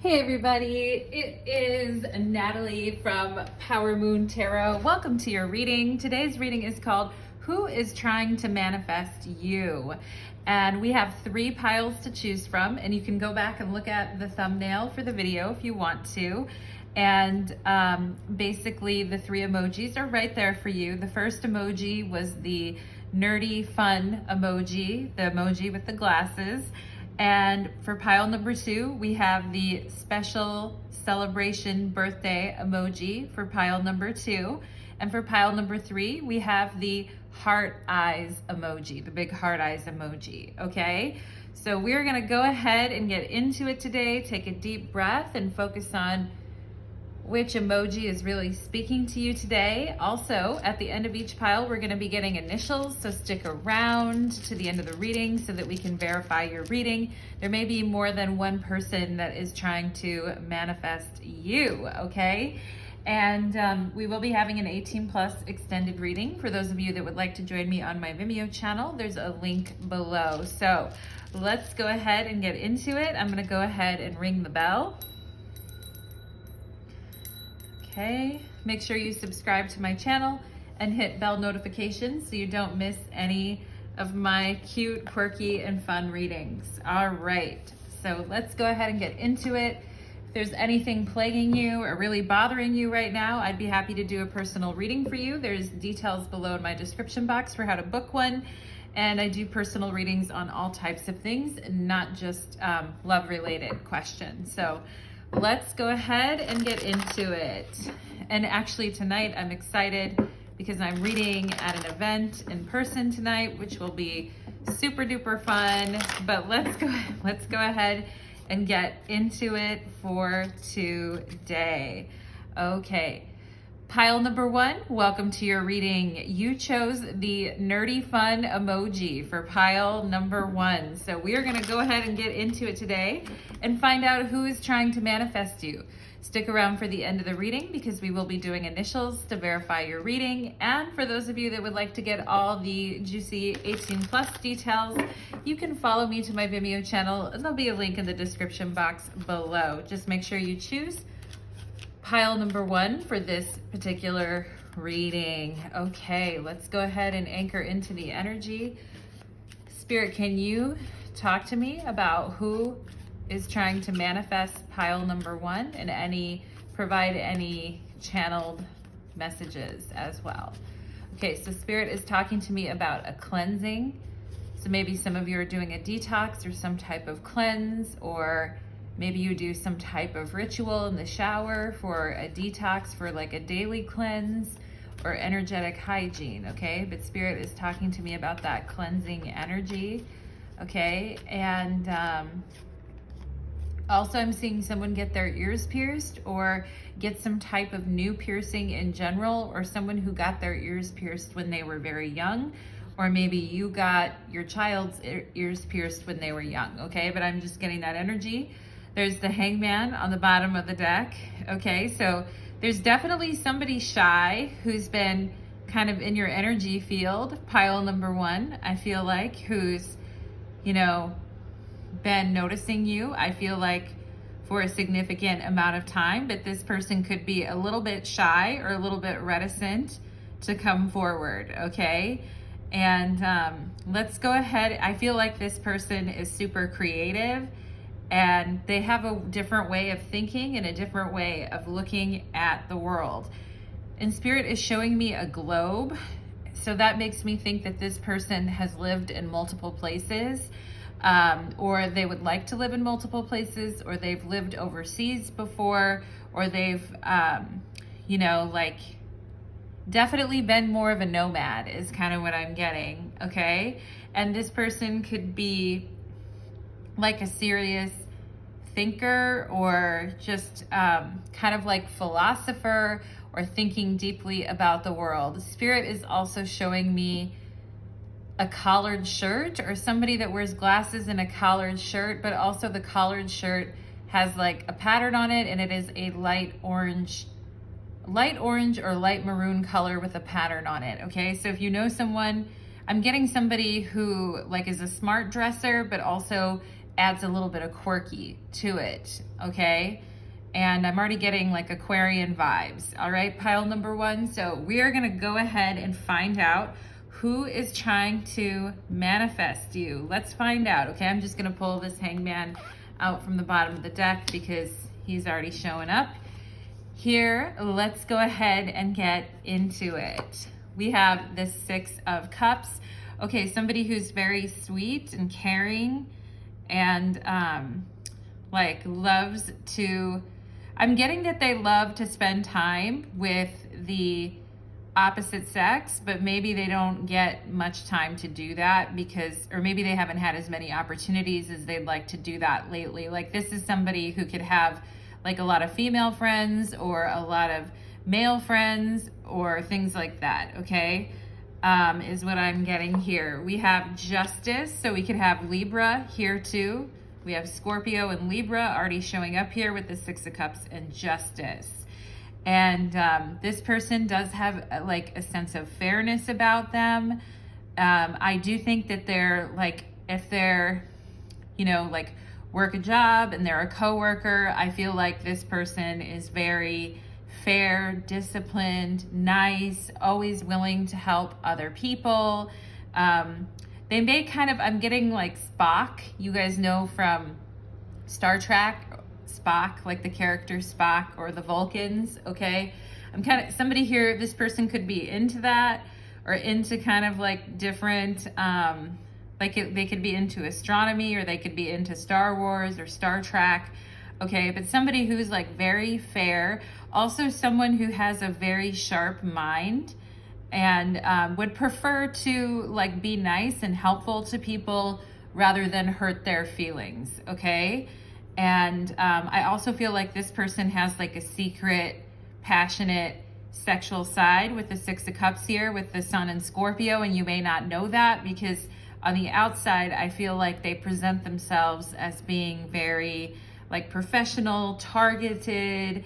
Hey everybody, it is Natalie from Power Moon Tarot. Welcome to your reading. Today's reading is called Who is Trying to Manifest You? And we have 3 piles to choose from, and you can go back and look at the thumbnail for the video if you want to. And basically the 3 emojis are right there for you. The first emoji was the nerdy fun emoji, the emoji with the glasses. And for pile number 2, we have the special celebration birthday emoji for pile number 2. And for pile number 3, we have the heart eyes emoji, the big heart eyes emoji, okay? So we're gonna go ahead and get into it today. Take a deep breath and focus on which emoji is really speaking to you today. Also, at the end of each pile, we're gonna be getting initials, so stick around to the end of the reading so that we can verify your reading. There may be more than one person that is trying to manifest you, okay? And we will be having an 18+ extended reading. For those of you that would like to join me on my Vimeo channel, there's a link below. So let's go ahead and get into it. I'm gonna go ahead and ring the bell. Okay, make sure you subscribe to my channel and hit bell notifications so you don't miss any of my cute, quirky, and fun readings. All right, so let's go ahead and get into it. If there's anything plaguing you or really bothering you right now, I'd be happy to do a personal reading for you. There's details below in my description box for how to book one. And I do personal readings on all types of things, not just love-related questions. So let's go ahead and get into it. And actually tonight I'm excited because I'm reading at an event in person tonight, which will be super duper fun. But let's go ahead and get into it for today. Okay. Pile number 1, welcome to your reading. You chose the nerdy fun emoji for pile number 1. So we are gonna go ahead and get into it today and find out who is trying to manifest you. Stick around for the end of the reading because we will be doing initials to verify your reading. And for those of you that would like to get all the juicy 18+ details, you can follow me to my Vimeo channel, and there'll be a link in the description box below. Just make sure you choose pile number 1 for this particular reading. Okay, let's go ahead and anchor into the energy. Spirit, can you talk to me about who is trying to manifest pile number 1 and provide any channeled messages as well? Okay, so Spirit is talking to me about a cleansing. So maybe some of you are doing a detox or some type of cleanse, or maybe you do some type of ritual in the shower for a detox, for like a daily cleanse or energetic hygiene, okay? But Spirit is talking to me about that cleansing energy, okay? And also I'm seeing someone get their ears pierced or get some type of new piercing in general, or someone who got their ears pierced when they were very young, or maybe you got your child's ears pierced when they were young, okay? But I'm just getting that energy. There's the Hangman on the bottom of the deck, okay? So there's definitely somebody shy who's been kind of in your energy field, pile number 1, I feel like, who's, you know, been noticing you, I feel like, for a significant amount of time, but this person could be a little bit shy or a little bit reticent to come forward, okay? And let's go ahead. I feel like this person is super creative, and they have a different way of thinking and a different way of looking at the world. And Spirit is showing me a globe. So that makes me think that this person has lived in multiple places, or they would like to live in multiple places, or they've lived overseas before, or they've, you know, like definitely been more of a nomad is kind of what I'm getting, okay? And this person could be like a serious thinker, or just kind of like philosopher, or thinking deeply about the world. Spirit is also showing me a collared shirt, or somebody that wears glasses and a collared shirt, but also the collared shirt has like a pattern on it, and it is a light orange or light maroon color with a pattern on it, okay? So if you know someone, I'm getting somebody who like is a smart dresser, but also adds a little bit of quirky to it, okay? And I'm already getting like Aquarian vibes, all right, pile number one. So we are gonna go ahead and find out who is trying to manifest you. Let's find out, okay? I'm just gonna pull this hangman out from the bottom of the deck because he's already showing up. Here, let's go ahead and get into it. We have the Six of Cups. Okay, somebody who's very sweet and caring and like loves to, I'm getting that they love to spend time with the opposite sex, but maybe they don't get much time to do that because, or maybe they haven't had as many opportunities as they'd like to do that lately. Like this is somebody who could have like a lot of female friends or a lot of male friends or things like that, okay? Is what I'm getting here. We have Justice, so we could have Libra here too. We have Scorpio and Libra already showing up here with the Six of Cups and Justice. And this person does have like a sense of fairness about them. I do think that they're like, if they're, you know, like work a job and they're a coworker, I feel like this person is very fair, disciplined, nice, always willing to help other people. They may kind of, I'm getting like Spock, you guys know from Star Trek, Spock, like the character Spock or the Vulcans, okay? I'm kind of, somebody here, this person could be into that or into kind of like different, like they could be into astronomy or they could be into Star Wars or Star Trek, okay? But somebody who's like very fair, also someone who has a very sharp mind and would prefer to like be nice and helpful to people rather than hurt their feelings, okay? And I also feel like this person has like a secret, passionate sexual side with the Six of Cups here with the Sun and Scorpio, and you may not know that because on the outside, I feel like they present themselves as being very like professional, targeted.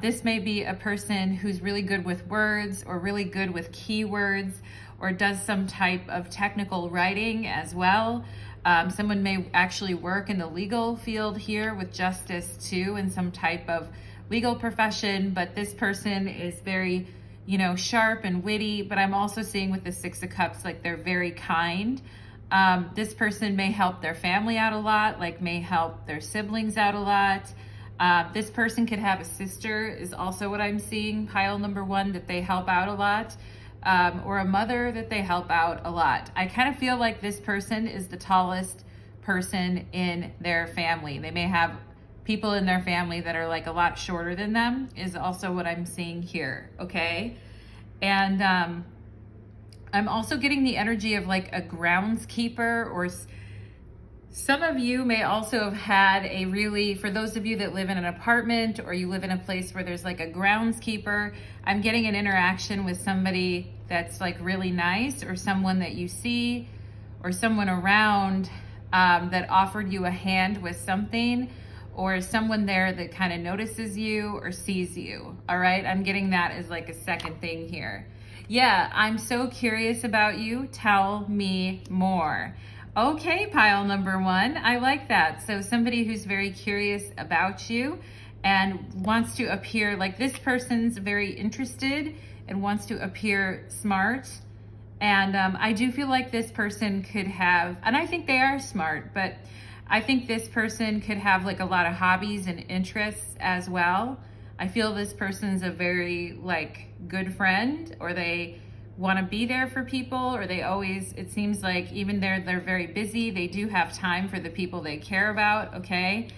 This may be a person who's really good with words or really good with keywords or does some type of technical writing as well. Someone may actually work in the legal field here with Justice too in some type of legal profession, but this person is very, you know, sharp and witty, but I'm also seeing with the Six of Cups, like they're very kind. This person may help their family out a lot, like may help their siblings out a lot. This person could have a sister is also what I'm seeing, pile number one, that they help out a lot, or a mother that they help out a lot. I kind of feel like this person is the tallest person in their family. They may have people in their family that are like a lot shorter than them is also what I'm seeing here, okay? And I'm also getting the energy of like a groundskeeper, or some of you may also have had a really, for those of you that live in an apartment or you live in a place where there's like a groundskeeper, I'm getting an interaction with somebody that's like really nice, or someone that you see or someone around that offered you a hand with something, or someone there that kind of notices you or sees you, all right? I'm getting that as like a second thing here. Yeah, I'm so curious about you. Tell me more. Okay, pile number one, I like that. So somebody who's very curious about you and wants to appear like this person's very interested and wants to appear smart. And I do feel like this person could have, and I think they are smart, but I think this person could have like a lot of hobbies and interests as well. I feel this person's a very like good friend, or they want to be there for people, or they always, it seems like even they're very busy, they do have time for the people they care about, okay?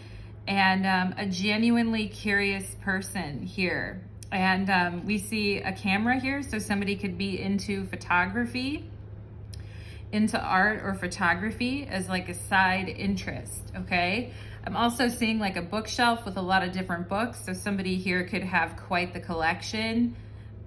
And a genuinely curious person here. And we see a camera here, so somebody could be into photography, into art or photography as like a side interest, okay? I'm also seeing like a bookshelf with a lot of different books, so somebody here could have quite the collection,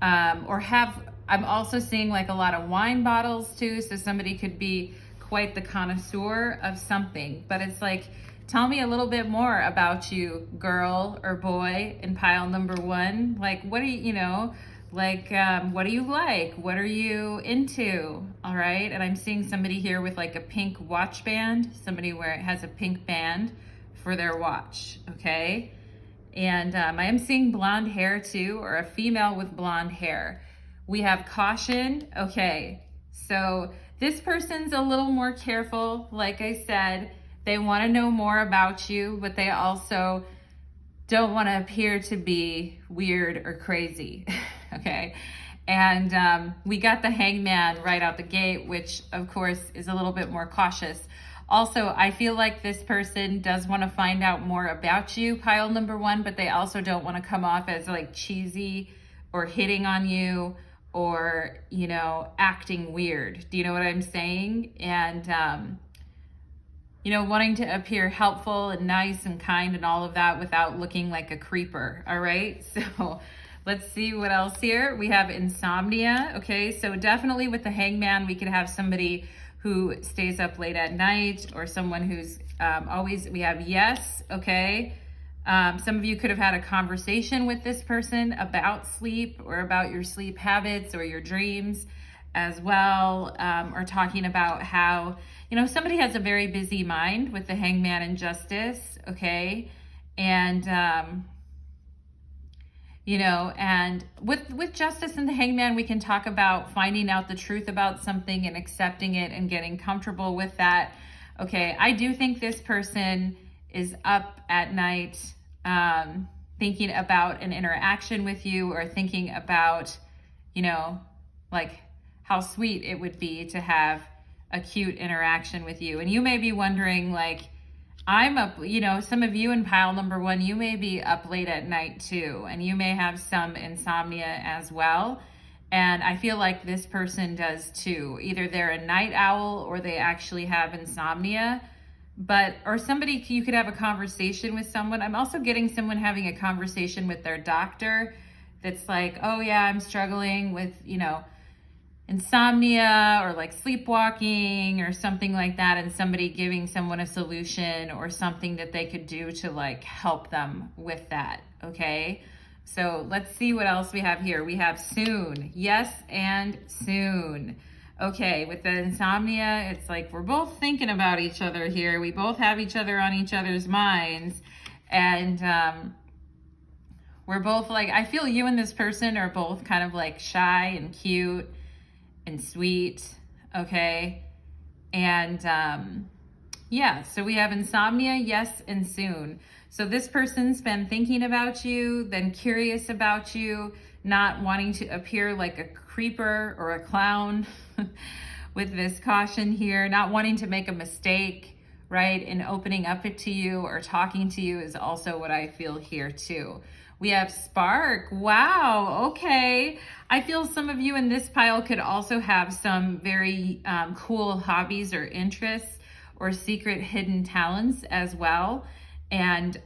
or have, I'm also seeing like a lot of wine bottles too, so somebody could be quite the connoisseur of something. But it's like, tell me a little bit more about you, girl or boy, in pile number one. Like, what do you, you know, Like, what do you like? What are you into? All right. And I'm seeing somebody here with like a pink watch band, somebody where it has a pink band for their watch. Okay. And I am seeing blonde hair too, or a female with blonde hair. We have caution. Okay. So this person's a little more careful. Like I said, they want to know more about you, but they also don't want to appear to be weird or crazy. Okay. And we got the hangman right out the gate, which of course is a little bit more cautious. Also, I feel like this person does want to find out more about you, pile number one, but they also don't want to come off as like cheesy or hitting on you or, you know, acting weird. Do you know what I'm saying? And, you know, wanting to appear helpful and nice and kind and all of that without looking like a creeper. All right. So let's see what else here. We have insomnia. Okay. So definitely with the hangman, we could have somebody who stays up late at night, or someone who's we have yes. Okay. Some of you could have had a conversation with this person about sleep or about your sleep habits or your dreams as well, or talking about how, you know, somebody has a very busy mind with the hangman and justice. Okay. And, you know, and with justice and the hangman, we can talk about finding out the truth about something and accepting it and getting comfortable with that. Okay. I do think this person is up at night, thinking about an interaction with you, or thinking about, you know, like how sweet it would be to have a cute interaction with you. And you may be wondering, like, I'm up, you know, some of you in pile number one, you may be up late at night too, and you may have some insomnia as well. And I feel like this person does too. Either they're a night owl or they actually have insomnia. But, or somebody, you could have a conversation with someone. I'm also getting someone having a conversation with their doctor that's like, oh yeah, I'm struggling with, you know, insomnia or like sleepwalking or something like that, and somebody giving someone a solution or something that they could do to like help them with that. Okay. So let's see what else we have here. We have soon. Yes, and soon. Okay, with the insomnia, it's like we're both thinking about each other here. We both have each other on each other's minds. And we're both like, I feel you and this person are both kind of like shy and cute and sweet. Okay. And yeah, so we have insomnia, yes, and soon. So this person's been thinking about you, then curious about you, not wanting to appear like a creeper or a clown with this caution here, not wanting to make a mistake, right? And opening up it to you or talking to you is also what I feel here too. We have spark. Wow. Okay. I feel some of you in this pile could also have some very cool hobbies or interests or secret hidden talents as well. And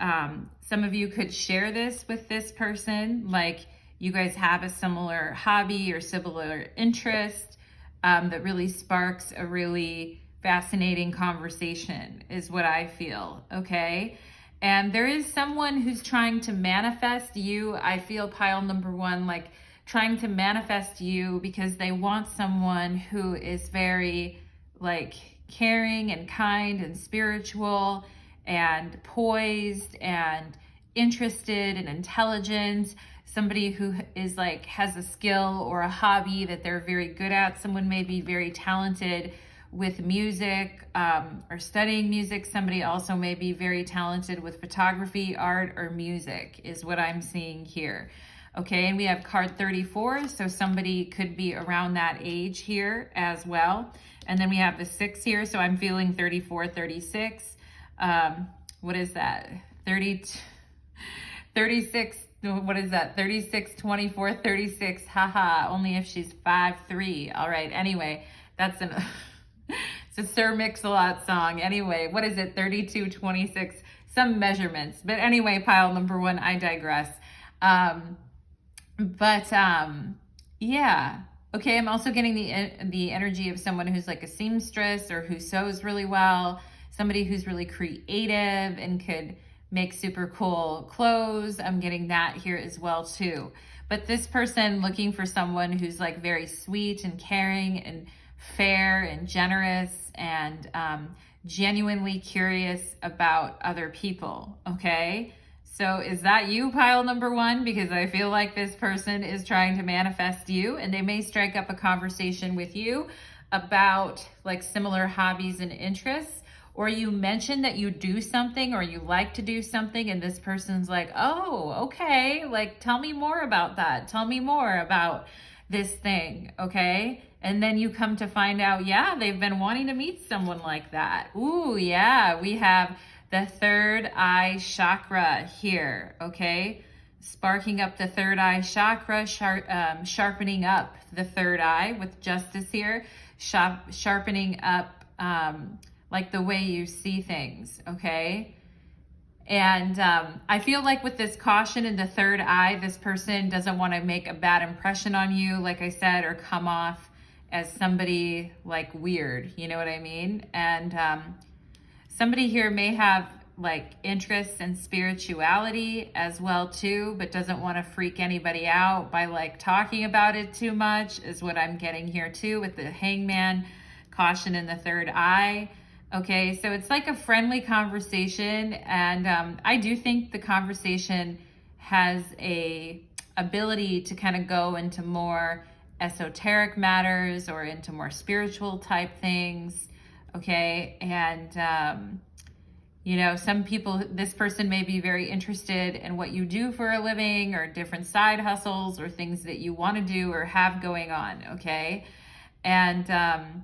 some of you could share this with this person, like you guys have a similar hobby or similar interest that really sparks a really fascinating conversation is what I feel, okay? And there is someone who's trying to manifest you. I feel pile number one, like trying to manifest you because they want someone who is very like caring and kind and spiritual and poised and interested and intelligent. Somebody who is like has a skill or a hobby that they're very good at. Someone may be very talented with music or studying music. Somebody also may be very talented with photography, art, or music is what I'm seeing here. Okay, and we have card 34, so somebody could be around that age here as well. And then we have the 6 here, so I'm feeling 34, 36. What is that? 36, what is that? 36, 24, 36, haha, only if she's 5'3". All right, anyway, that's it's a Sir Mix-a-Lot song. Anyway, what is it? 32, 26, some measurements. But anyway, pile number one, I digress. Yeah. Okay, I'm also getting the energy of someone who's like a seamstress or who sews really well, somebody who's really creative and could make super cool clothes. I'm getting that here as well too. but this person looking for someone who's like very sweet and caring and fair and generous and genuinely curious about other people, okay? So is that you, pile number one? Because I feel like this person is trying to manifest you, and they may strike up a conversation with you about like similar hobbies and interests, or you mention that you do something or you like to do something, and this person's like, oh, okay, like tell me more about that. Tell me more about this thing, okay? And then you come to find out, yeah, they've been wanting to meet someone like that. Ooh, yeah, we have the third eye chakra here, okay? Sparking up the third eye chakra, sharpening up the third eye with justice here, sharpening up like the way you see things, okay? And I feel like with this caution in the third eye, this person doesn't want to make a bad impression on you, like I said, or come off as somebody like weird, you know what I mean? And somebody here may have like interests in spirituality as well too, but doesn't want to freak anybody out by like talking about it too much, is what I'm getting here too with the Hangman, caution in the third eye. Okay, so it's like a friendly conversation, and I do think the conversation has a ability to kind of go into more esoteric matters or into more spiritual type things, okay? And, you know, some people, this person may be very interested in what you do for a living or different side hustles or things that you want to do or have going on, okay? And,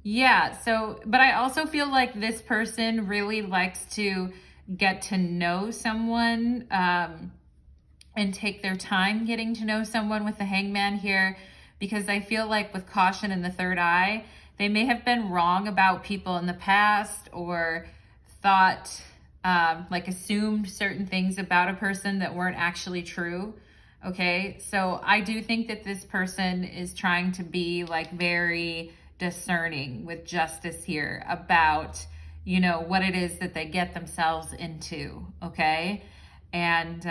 yeah, so, but I also feel like this person really likes to get to know someone and take their time getting to know someone with the Hangman here, because I feel like with caution in the third eye, they may have been wrong about people in the past or thought, like assumed certain things about a person that weren't actually true. Okay, so I do think that this person is trying to be like very discerning with justice here about, you know, what it is that they get themselves into, okay? And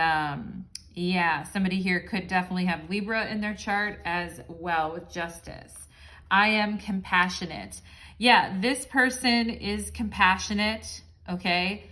yeah, somebody here could definitely have Libra in their chart as well with justice. I am compassionate. Yeah, this person is compassionate, okay?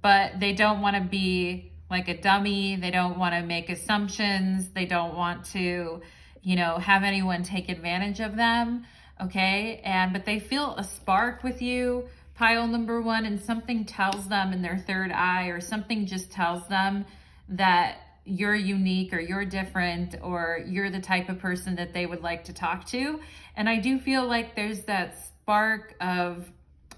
But they don't want to be like a dummy. They don't want to make assumptions. They don't want to, you know, have anyone take advantage of them. Okay, but they feel a spark with you, pile number one, and something tells them in their third eye, or something just tells them that you're unique or you're different or you're the type of person that they would like to talk to. And I do feel like there's that spark of,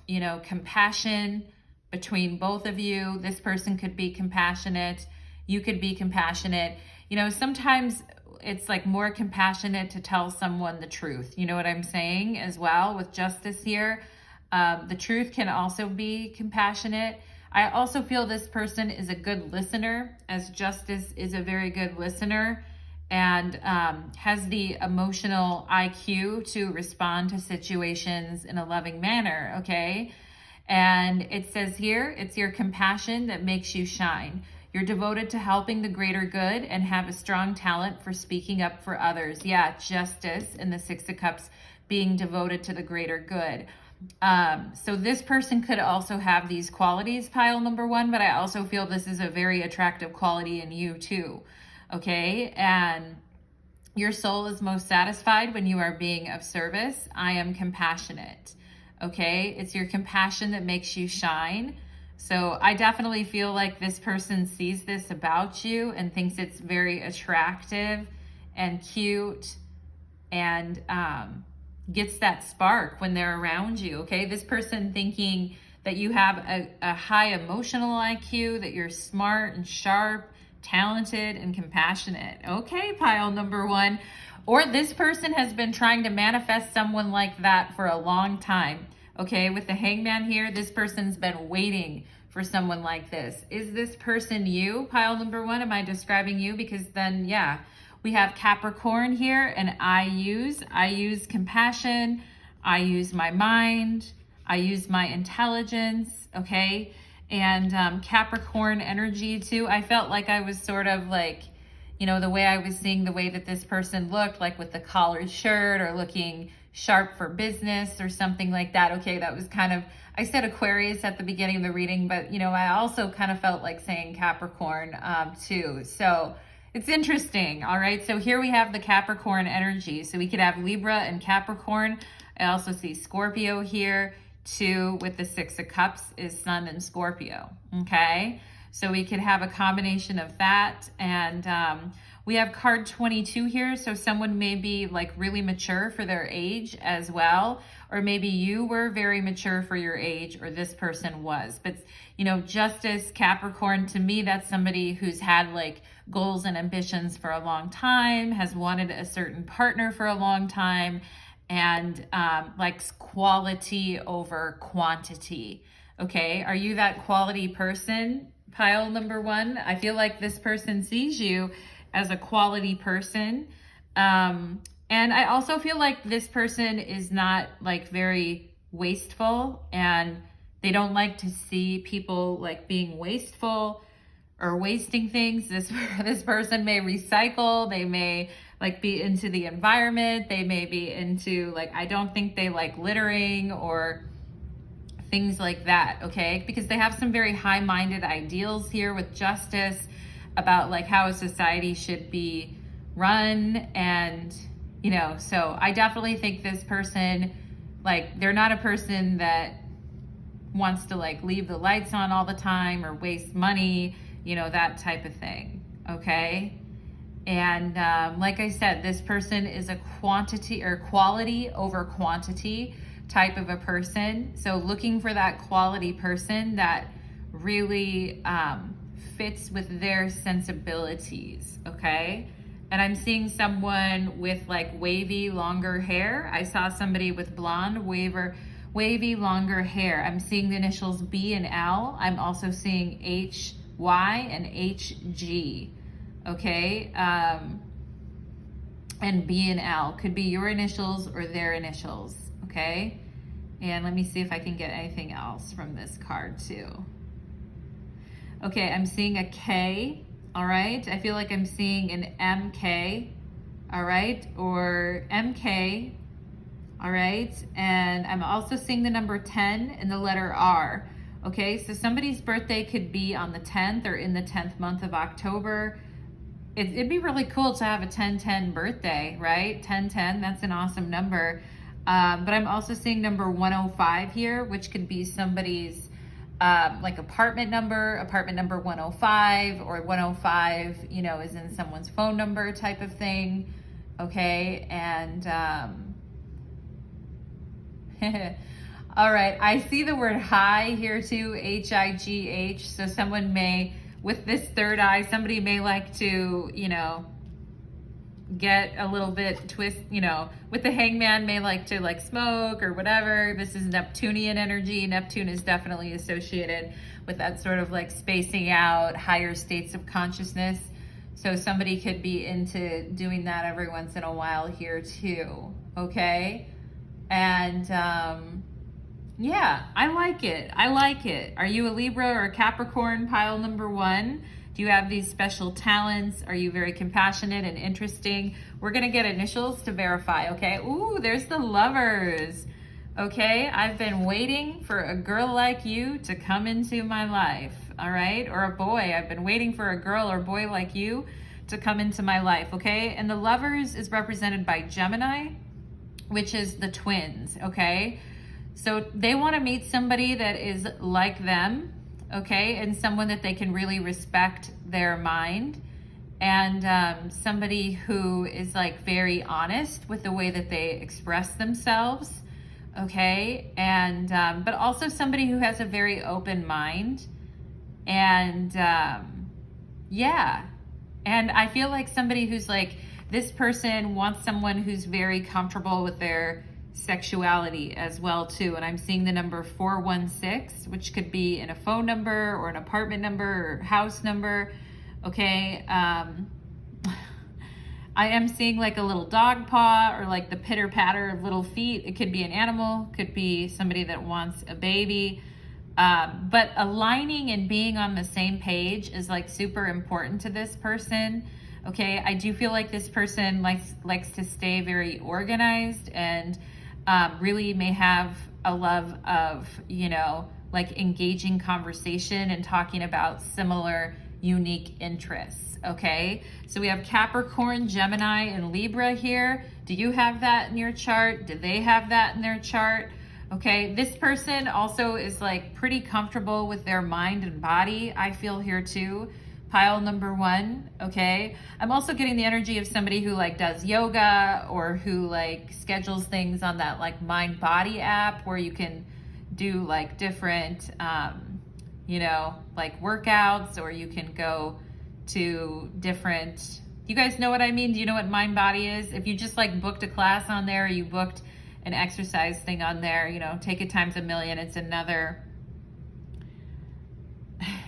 you know, compassion between both of you. This person could be compassionate. You could be compassionate. You know, sometimes it's like more compassionate to tell someone the truth. You know what I'm saying as well with justice here. The truth can also be compassionate. I also feel this person is a good listener, as justice is a very good listener and has the emotional IQ to respond to situations in a loving manner, okay? And it says here, it's your compassion that makes you shine. You're devoted to helping the greater good and have a strong talent for speaking up for others. Yeah, justice in the Six of Cups, being devoted to the greater good. So this person could also have these qualities, pile number one, but I also feel this is a very attractive quality in you too, okay? And your soul is most satisfied when you are being of service. I am compassionate, okay? It's your compassion that makes you shine. So I definitely feel like this person sees this about you and thinks it's very attractive and cute and gets that spark when they're around you, okay? This person thinking that you have a high emotional IQ, that you're smart and sharp, talented and compassionate. Okay, pile number one. Or this person has been trying to manifest someone like that for a long time. Okay, with the Hangman here, this person's been waiting for someone like this. Is this person you, pile number one? Am I describing you? Because then, yeah, we have Capricorn here, and I use compassion, I use my mind, I use my intelligence, okay? And Capricorn energy too, I felt like I was sort of like, you know, the way I was seeing the way that this person looked, like with the collared shirt or looking sharp for business or something like that. Okay, that was kind of, I said Aquarius at the beginning of the reading, but you know, I also kind of felt like saying Capricorn too. So it's interesting. All right, so here we have the Capricorn energy. So we could have Libra and Capricorn. I also see Scorpio here too, with the Six of Cups is Sun and Scorpio. Okay, so we could have a combination of that. And we have card 22 here. So someone may be like really mature for their age as well. Or maybe you were very mature for your age, or this person was. But, you know, Justice, Capricorn, to me, that's somebody who's had like goals and ambitions for a long time, has wanted a certain partner for a long time, and likes quality over quantity. Okay, are you that quality person? Pile number one. I feel like this person sees you as a quality person. And I also feel like this person is not like very wasteful, and they don't like to see people like being wasteful or wasting things. This person may recycle. They may like be into the environment. They may be into like, I don't think they like littering or things like that, okay? Because they have some very high-minded ideals here with Justice about like how a society should be run. And, you know, so I definitely think this person, like, they're not a person that wants to like leave the lights on all the time or waste money, you know, that type of thing, okay? And like I said, this person is a quantity or quality over quantity type of a person. So looking for that quality person that really fits with their sensibilities, okay? And I'm seeing someone with like wavy, longer hair. I saw somebody with blonde, wavy, longer hair. I'm seeing the initials B and L. I'm also seeing HY and HG, okay? And B and L could be your initials or their initials, okay? And let me see if I can get anything else from this card too. Okay, I'm seeing a K, all right? I feel like I'm seeing an MK, all right? Or MK, all right? And I'm also seeing the number 10 and the letter R, okay? So somebody's birthday could be on the 10th or in the 10th month of October. It'd be really cool to have a 10-10 birthday, right? 1010, that's an awesome number. But I'm also seeing number 105 here, which could be somebody's like apartment number 105, or 105, you know, is in someone's phone number type of thing, okay? And all right, I see the word high here too, H-I-G-H. So someone may, with this third eye, somebody may like to, you know, get a little bit twist, you know, with the hangman may like to like smoke or whatever. This is Neptunian energy. Neptune is definitely associated with that sort of like spacing out, higher states of consciousness. So somebody could be into doing that every once in a while here too, okay? And yeah, I like it. I like it. Are you a Libra or a Capricorn, pile number one? Do you have these special talents? Are you very compassionate and interesting? We're gonna get initials to verify, okay? Ooh, there's the Lovers. Okay, I've been waiting for a girl like you to come into my life, all right? Or a boy, I've been waiting for a girl or boy like you to come into my life, okay? And the Lovers is represented by Gemini, which is the twins, okay? So they wanna meet somebody that is like them, okay, and someone that they can really respect their mind, and somebody who is like very honest with the way that they express themselves, okay, and but also somebody who has a very open mind, and yeah, and I feel like somebody who's like, this person wants someone who's very comfortable with their sexuality as well too. And I'm seeing the number 416, which could be in a phone number or an apartment number or house number, okay? I am seeing like a little dog paw or like the pitter patter of little feet. It could be an animal, could be somebody that wants a baby, but aligning and being on the same page is like super important to this person. Okay, I do feel like this person likes to stay very organized and really may have a love of, you know, like engaging conversation and talking about similar unique interests. Okay, so we have Capricorn, Gemini, and Libra here. Do you have that in your chart? Do they have that in their chart? Okay, this person also is like pretty comfortable with their mind and body, I feel here too. Pile number 1, okay? I'm also getting the energy of somebody who like does yoga or who like schedules things on that like mind body app where you can do like different, you know, like workouts, or you can go to different, you guys know what I mean? Do you know what mind body is? If you just like booked a class on there, or you booked an exercise thing on there, you know, take it times a million. It's another,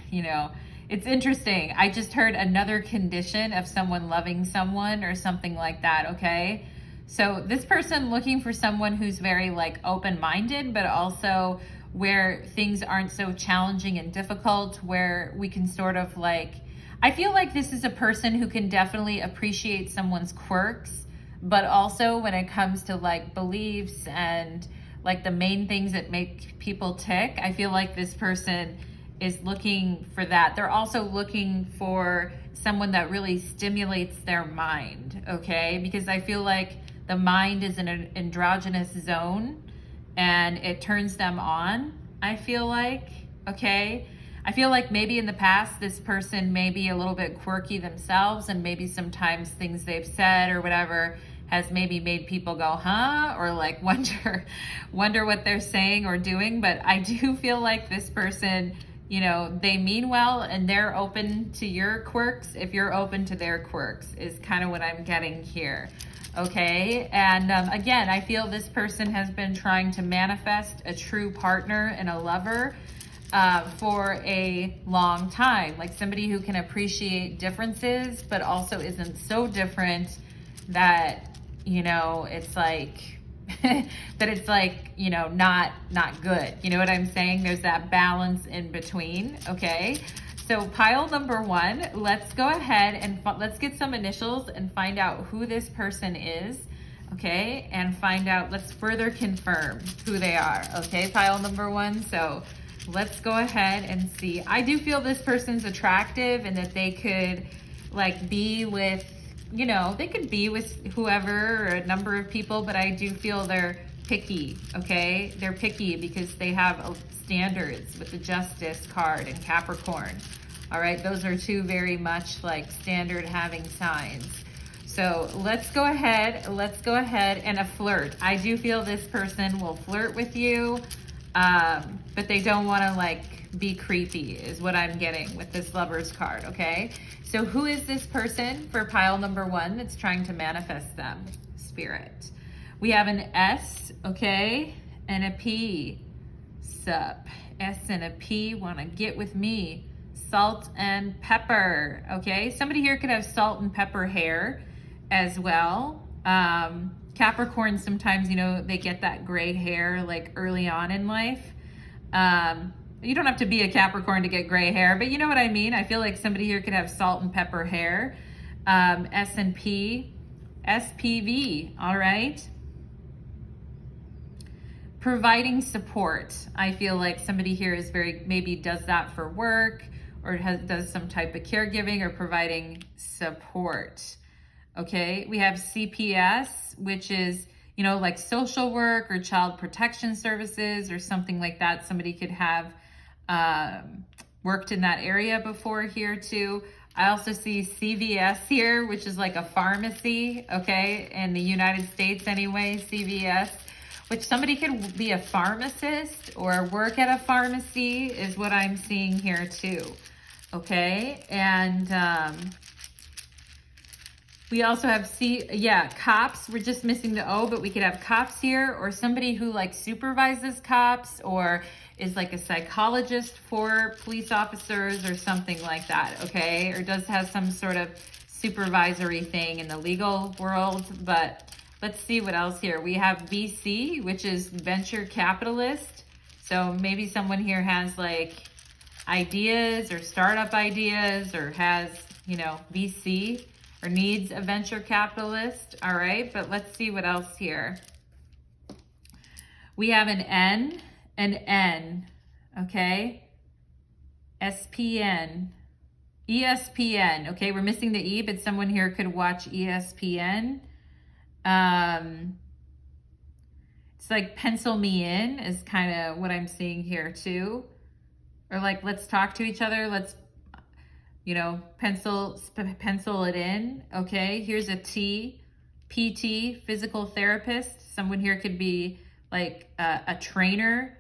you know, it's interesting. I just heard another condition of someone loving someone or something like that, okay? So this person looking for someone who's very like open-minded, but also where things aren't so challenging and difficult, where we can sort of like, I feel like this is a person who can definitely appreciate someone's quirks, but also when it comes to like beliefs and like the main things that make people tick, I feel like this person is looking for that. They're also looking for someone that really stimulates their mind, okay? Because I feel like the mind is in an androgynous zone and it turns them on, I feel like, okay? I feel like maybe in the past, this person may be a little bit quirky themselves, and maybe sometimes things they've said or whatever has maybe made people go, huh? Or like wonder what they're saying or doing. But I do feel like this person, you know, they mean well and they're open to your quirks if you're open to their quirks, is kind of what I'm getting here. Okay, and again, I feel this person has been trying to manifest a true partner and a lover for a long time, like somebody who can appreciate differences, but also isn't so different that, you know, it's like, that it's like, you know, not good. You know what I'm saying? There's that balance in between, okay? So pile number 1, let's go ahead and let's get some initials and find out who this person is, okay? And find out, let's further confirm who they are, okay? Pile number 1, so let's go ahead and see. I do feel this person's attractive and that they could like be with, you know, they could be with whoever or a number of people, but I do feel they're picky, okay? They're picky because they have standards with the Justice card and Capricorn. All right, those are two very much like standard having signs. So let's go ahead and a flirt. I do feel this person will flirt with you, but they don't want to like be creepy is what I'm getting with this Lovers card, okay? So who is this person for pile number 1 that's trying to manifest them? Spirit. We have an S, okay, and a P. Sup. S and a P want to get with me. Salt and pepper, okay? Somebody here could have salt and pepper hair as well. Capricorn, sometimes, you know, they get that gray hair like early on in life. You don't have to be a Capricorn to get gray hair, but you know what I mean? I feel like somebody here could have salt and pepper hair. S and P, SPV, all right? Providing support. I feel like somebody here is very, maybe does that for work, or does some type of caregiving or providing support. Okay, we have CPS, which is, you know, like social work or child protection services or something like that. Somebody could have worked in that area before here too. I also see CVS here, which is like a pharmacy, okay, in the United States anyway, CVS, which somebody could be a pharmacist or work at a pharmacy is what I'm seeing here too, okay? And we also have cops. We're just missing the O, but we could have cops here, or somebody who like supervises cops or is like a psychologist for police officers or something like that, okay? Or does have some sort of supervisory thing in the legal world. But let's see what else here. We have VC, which is venture capitalist. So maybe someone here has like ideas or startup ideas or has, you know, VC or needs a venture capitalist. All right, but let's see what else here. We have an N, okay? SPN, ESPN, okay? We're missing the E, but someone here could watch ESPN. It's like pencil me in is kind of what I'm seeing here too. Or like, let's talk to each other. Let's, you know, pencil it in. Okay, here's a T, PT, physical therapist. Someone here could be like a trainer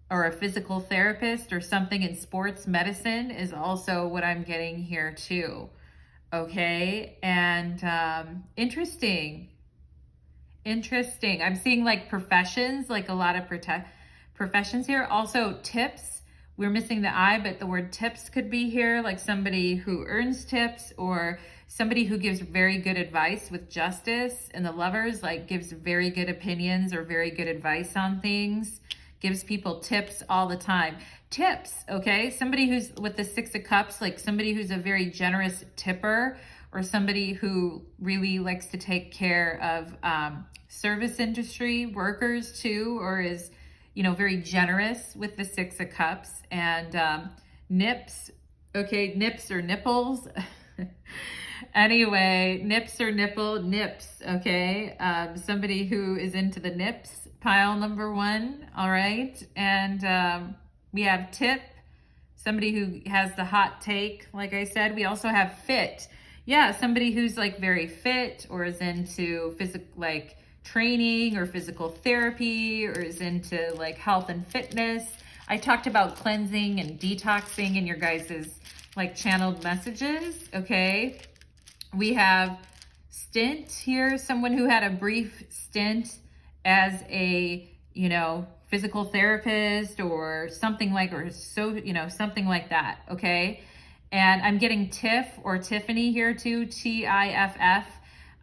or a physical therapist or something in sports medicine is also what I'm getting here too. Okay, and interesting. I'm seeing like professions, like a lot of professions here. Also tips. We're missing the I, but the word tips could be here, like somebody who earns tips or somebody who gives very good advice with justice. And the Lovers, like gives very good opinions or very good advice on things, gives people tips all the time. Tips, okay? Somebody who's with the Six of Cups, like somebody who's a very generous tipper or somebody who really likes to take care of service industry workers too, or is, you know, very generous with the Six of Cups. And nips, okay, nips or nipples. Anyway, nips or nips, okay? Somebody who is into the nips, pile number 1, all right? And we have tip, somebody who has the hot take, like I said. We also have fit. Yeah, somebody who's like very fit or is into physical, like training or physical therapy, or is into like health and fitness. I talked about cleansing and detoxing in your guys's like channeled messages, okay? We have stint here, someone who had a brief stint as a, you know, physical therapist or something like, or so, you know, something like that, okay? And I'm getting Tiff or Tiffany here too, Tiff.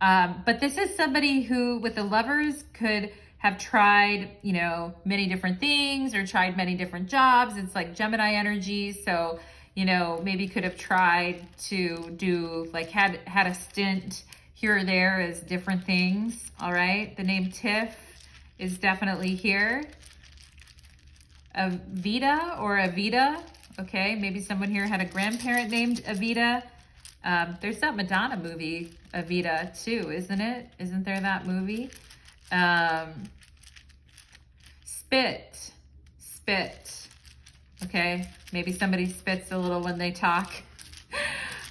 But this is somebody who, with the Lovers, could have tried, you know, many different things or tried many different jobs. It's like Gemini energy. So, you know, maybe could have tried to do, like had a stint here or there as different things. All right. The name Tiff is definitely here. Avita or Avita. Okay, maybe someone here had a grandparent named Avita. There's that Madonna movie, Avita, too, isn't it? Isn't there that movie? Spit. Okay, maybe somebody spits a little when they talk.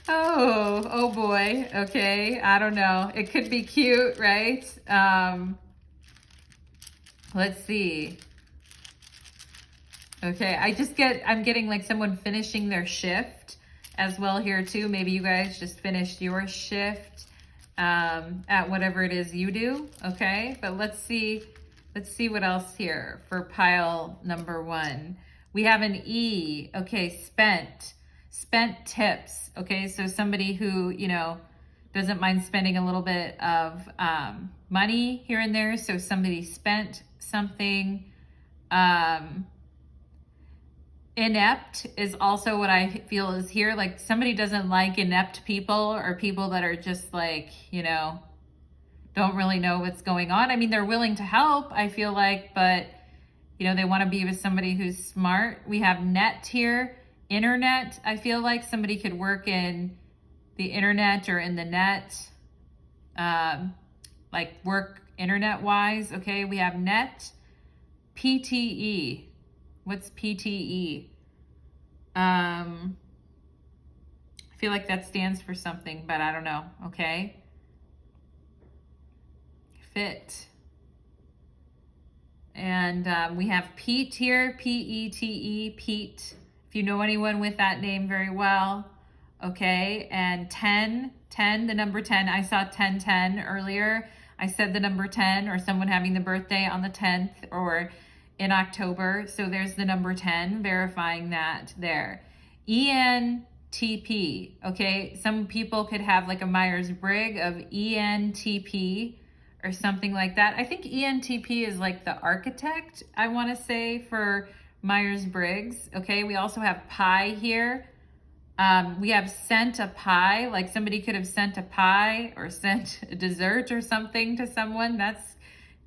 Oh boy. Okay, I don't know. It could be cute, right? Let's see. Okay, I'm getting like someone finishing their shift as well here too. Maybe you guys just finished your shift at whatever it is you do, okay? But let's see what else here for pile number 1. We have an E, okay, spent tips, okay? So somebody who, you know, doesn't mind spending a little bit of money here and there. So somebody spent something. Inept is also what I feel is here. Like somebody doesn't like inept people or people that are just like, you know, don't really know what's going on. I mean, they're willing to help, I feel like, but, you know, they want to be with somebody who's smart. We have net here, internet. I feel like somebody could work in the internet or in the net, like work internet wise. Okay, we have net, PTE. What's PTE? I feel like that stands for something, but I don't know. Okay. Fit. And we have Pete here, P-E-T-E, Pete. If you know anyone with that name very well. Okay. And 10, the number 10. I saw 10 earlier. I said the number 10 or someone having the birthday on the 10th or in October. So there's the number 10, verifying that there. ENTP, okay? Some people could have like a Myers-Briggs of ENTP or something like that. I think ENTP is like the architect, I want to say, for Myers-Briggs, okay? We also have Pi here. We have sent a pie, like somebody could have sent a pie or sent a dessert or something to someone. That's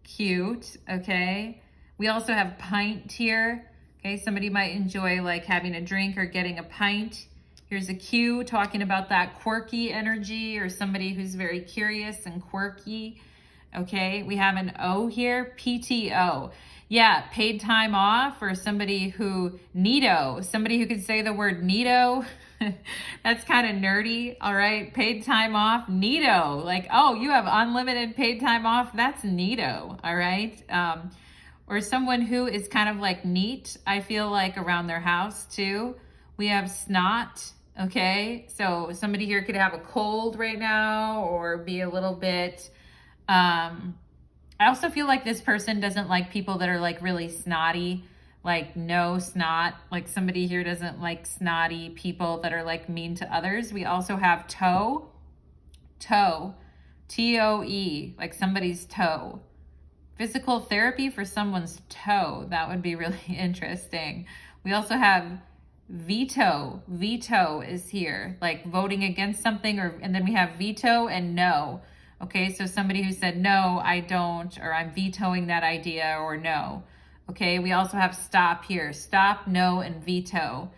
cute, okay? We also have pint here, okay? Somebody might enjoy like having a drink or getting a pint. Here's a Q talking about that quirky energy or somebody who's very curious and quirky, okay? We have an O here, PTO. Yeah, paid time off, or somebody who, neato, somebody who could say the word neato. That's kind of nerdy, all right? Paid time off, neato. Like, oh, you have unlimited paid time off? That's neato, all right? Or someone who is kind of like neat, I feel like, around their house too. We have snot, okay? So somebody here could have a cold right now or be a little bit... I also feel like this person doesn't like people that are like really snotty, like no snot. Like somebody here doesn't like snotty people that are like mean to others. We also have toe, T-O-E, like somebody's toe. Physical therapy for someone's toe. That would be really interesting. We also have veto. Veto is here, like voting against something, and then we have veto and no. Okay, so somebody who said, no, I don't, or I'm vetoing that idea, or no. Okay, we also have stop here. Stop, no, and veto.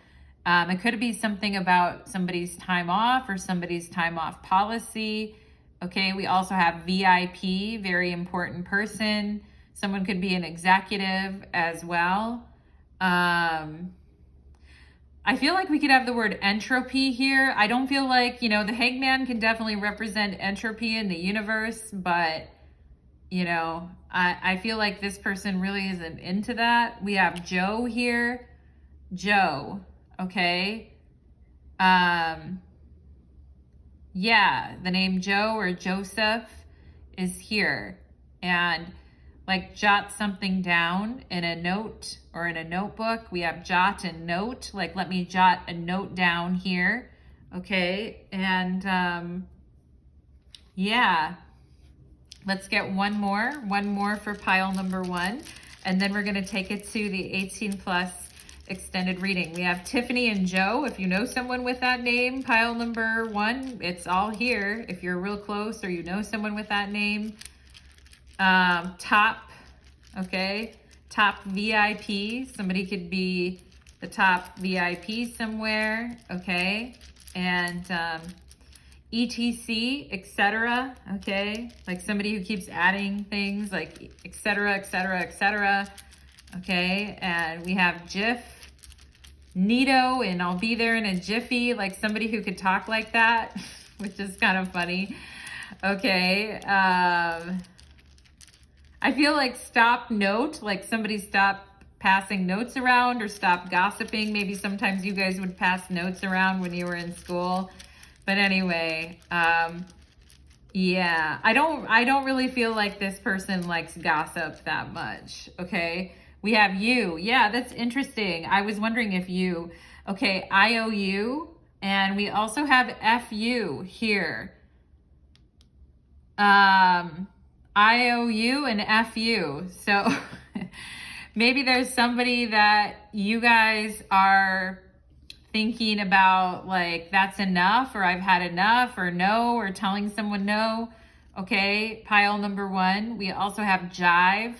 It could be something about somebody's time off or somebody's time off policy. Okay, we also have VIP, very important person. Someone could be an executive as well. I feel like we could have the word entropy here. I don't feel like, you know, the hangman can definitely represent entropy in the universe, but, you know, I feel like this person really isn't into that. We have Joe here. Joe, okay? Yeah, the name Joe or Joseph is here. And like jot something down in a note or in a notebook. We have jot and note, like let me jot a note down here, okay? And yeah, let's get one more for pile number 1, and then we're gonna take it to the 18 plus extended reading. We have Tiffany and Joe. If you know someone with that name, pile number 1, it's all here. If you're real close or you know someone with that name. Top, okay, top VIP, somebody could be the top VIP somewhere, okay, and ETC, etc., okay, like somebody who keeps adding things like etc., etc., etc., okay, and we have GIF, neato, and I'll be there in a jiffy, like somebody who could talk like that, which is kind of funny, okay, I feel like stop note, like somebody stop passing notes around or stop gossiping. Maybe sometimes you guys would pass notes around when you were in school. But anyway, yeah, I don't really feel like this person likes gossip that much, okay? We have you. Yeah, that's interesting. I was wondering if you, okay, IOU, and we also have FU here. IOU and FU. So maybe there's somebody that you guys are thinking about, like, that's enough, or I've had enough, or no, or telling someone no. Okay, pile number 1. We also have jive.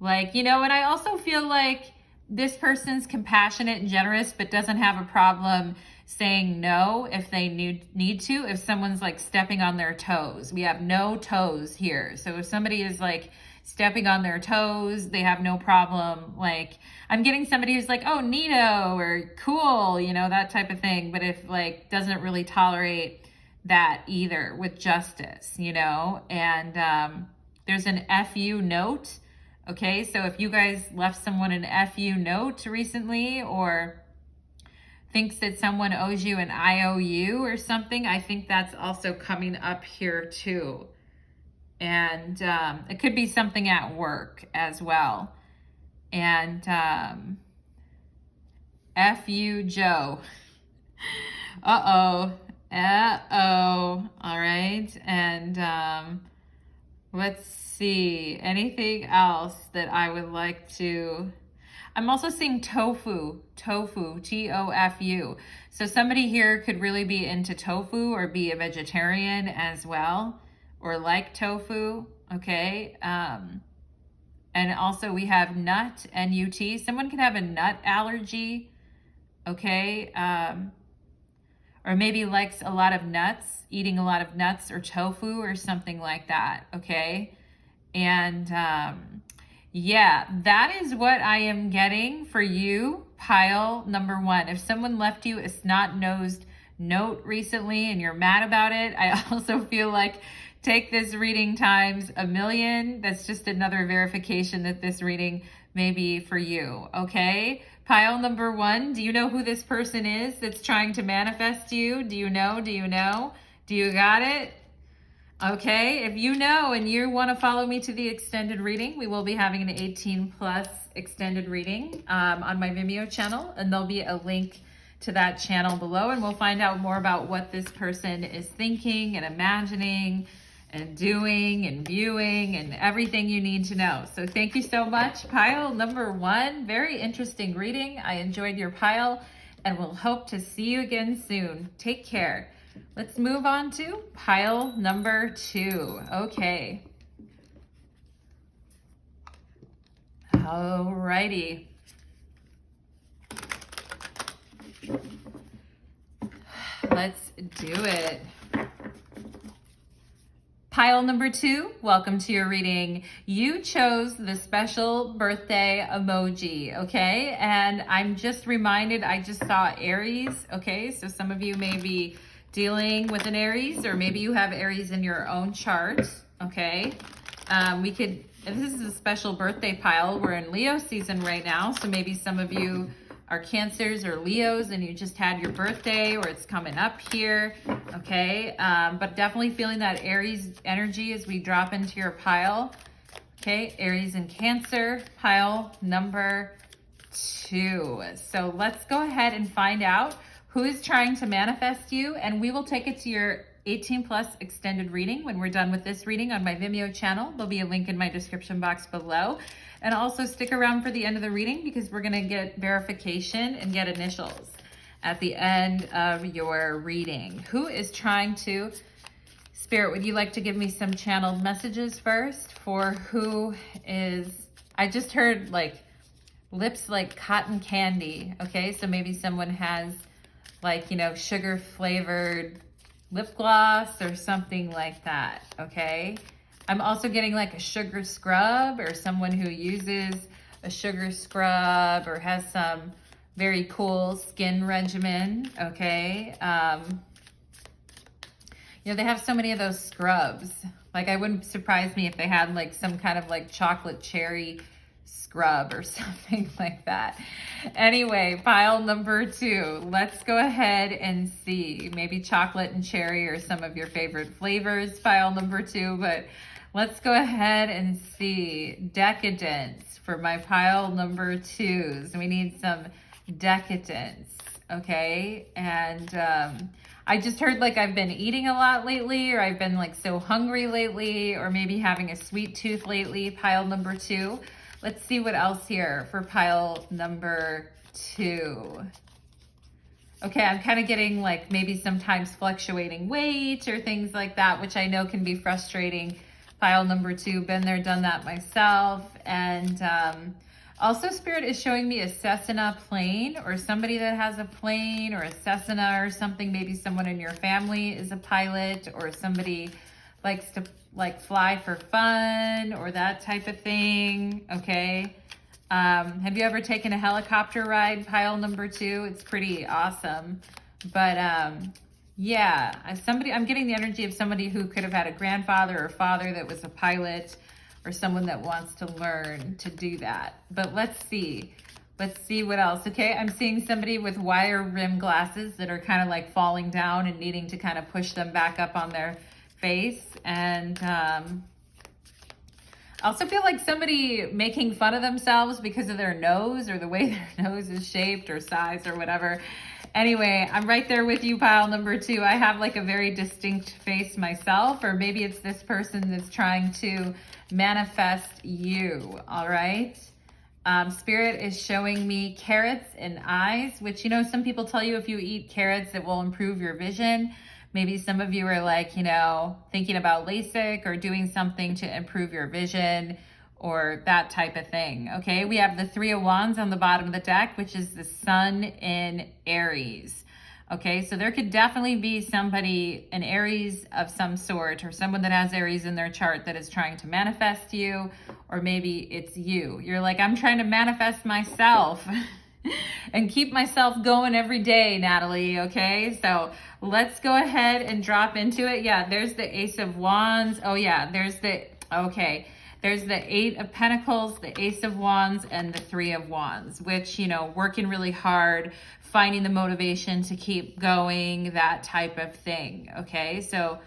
Like, you know, and I also feel like this person's compassionate and generous, but doesn't have a problem saying no if they need to, if someone's like stepping on their toes. We have no toes here. So if somebody is like stepping on their toes, they have no problem. Like, I'm getting somebody who's like, oh, neato or cool, you know, that type of thing. But if like doesn't really tolerate that either with justice, you know, and there's an FU note. Okay, so if you guys left someone an FU note recently, or thinks that someone owes you an IOU or something, I think that's also coming up here too. And it could be something at work as well. And FU Joe. Uh-oh. All right. And let's see. Anything else that I would like to... I'm also seeing tofu, T-O-F-U. So somebody here could really be into tofu or be a vegetarian as well, or like tofu, okay? And also we have nut, N-U-T. Someone can have a nut allergy, okay? Or maybe likes a lot of nuts, eating a lot of nuts or tofu or something like that, okay? And yeah, that is what I am getting for you, pile number 1. If someone left you a snot-nosed note recently and you're mad about it, I also feel like take this reading times 1,000,000. That's just another verification that this reading may be for you, okay? Pile number 1, do you know who this person is that's trying to manifest you? Do you know? Do you know? Do you got it? Okay, if you know and you want to follow me to the extended reading, we will be having an 18+ extended reading on my Vimeo channel, and there'll be a link to that channel below, and we'll find out more about what this person is thinking and imagining and doing and viewing and everything you need to know. So thank you so much. Pile number 1, very interesting reading. I enjoyed your pile, and we'll hope to see you again soon. Take care. Let's move on to pile number 2. Okay. Alrighty. Let's do it. Pile number 2, welcome to your reading. You chose the special birthday emoji, okay? And I'm just reminded, I just saw Aries, okay? So some of you may be dealing with an Aries, or maybe you have Aries in your own chart, okay? This is a special birthday pile. We're in Leo season right now, so maybe some of you are Cancers or Leos and you just had your birthday, or it's coming up here, okay? But definitely feeling that Aries energy as we drop into your pile, okay? Aries and Cancer, pile number 2. So let's go ahead and find out who is trying to manifest you, and we will take it to your 18+ extended reading when we're done with this reading on my Vimeo channel. There'll be a link in my description box below. And also stick around for the end of the reading, because we're gonna get verification and get initials at the end of your reading. Who is trying to, Spirit, would you like to give me some channeled messages first for who is, I just heard like lips like cotton candy, okay? So maybe someone has like, you know, sugar flavored lip gloss or something like that, okay? I'm also getting like a sugar scrub, or someone who uses a sugar scrub or has some very cool skin regimen, okay? You know, they have so many of those scrubs. Like, it wouldn't surprise me if they had like some kind of like chocolate cherry scrub or something like that. Anyway, pile number 2. Let's go ahead and see. Maybe chocolate and cherry are some of your favorite flavors, pile number 2, but let's go ahead and see. Decadence for my pile number 2s. We need some decadence, okay? And I just heard like I've been eating a lot lately, or I've been like so hungry lately, or maybe having a sweet tooth lately, pile number 2. Let's see what else here for pile number 2. Okay, I'm kind of getting like maybe sometimes fluctuating weight or things like that, which I know can be frustrating. Pile number 2, been there, done that myself. And also Spirit is showing me a Cessna plane, or somebody that has a plane or a Cessna or something. Maybe someone in your family is a pilot, or somebody likes to like fly for fun or that type of thing, okay? Have you ever taken a helicopter ride, pile number 2? It's pretty awesome. But yeah, I'm getting the energy of somebody who could have had a grandfather or father that was a pilot, or someone that wants to learn to do that. But let's see what else, okay? I'm seeing somebody with wire rim glasses that are kind of like falling down and needing to kind of push them back up on their face. And I also feel like somebody making fun of themselves because of their nose, or the way their nose is shaped or size or whatever. Anyway, I'm right there with you, pile number 2. I have like a very distinct face myself, or maybe it's this person that's trying to manifest you, all right? Spirit is showing me carrots and eyes, which, you know, some people tell you if you eat carrots, it will improve your vision. Maybe some of you are like, you know, thinking about LASIK or doing something to improve your vision or that type of thing. Okay, we have the Three of Wands on the bottom of the deck, which is the Sun in Aries. Okay, so there could definitely be somebody, an Aries of some sort, or someone that has Aries in their chart that is trying to manifest you, or maybe it's you. You're like, I'm trying to manifest myself and keep myself going every day, Natalie, okay? So let's go ahead and drop into it. Yeah, there's the Ace of Wands. Oh yeah, there's the Eight of Pentacles, the Ace of Wands, and the Three of Wands, which, you know, working really hard, finding the motivation to keep going, that type of thing. Okay, so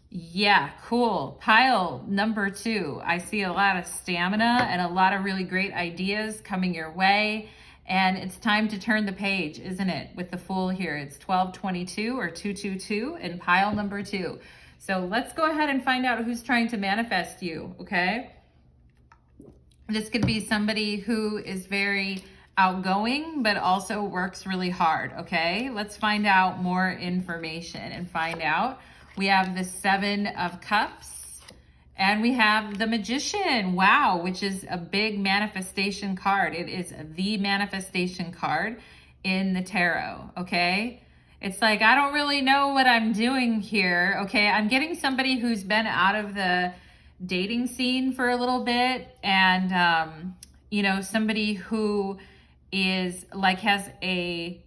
yeah, cool. Pile number 2. I see a lot of stamina and a lot of really great ideas coming your way. And it's time to turn the page, isn't it? With the Fool here, it's 1222 or 222 in pile number 2. So let's go ahead and find out who's trying to manifest you, okay? This could be somebody who is very outgoing, but also works really hard, okay? Let's find out more information and find out. We have the Seven of Cups and we have the Magician, wow, which is a big manifestation card. It is the manifestation card in the tarot, okay? It's like, I don't really know what I'm doing here, okay? I'm getting somebody who's been out of the dating scene for a little bit, and you know, somebody who is like has a,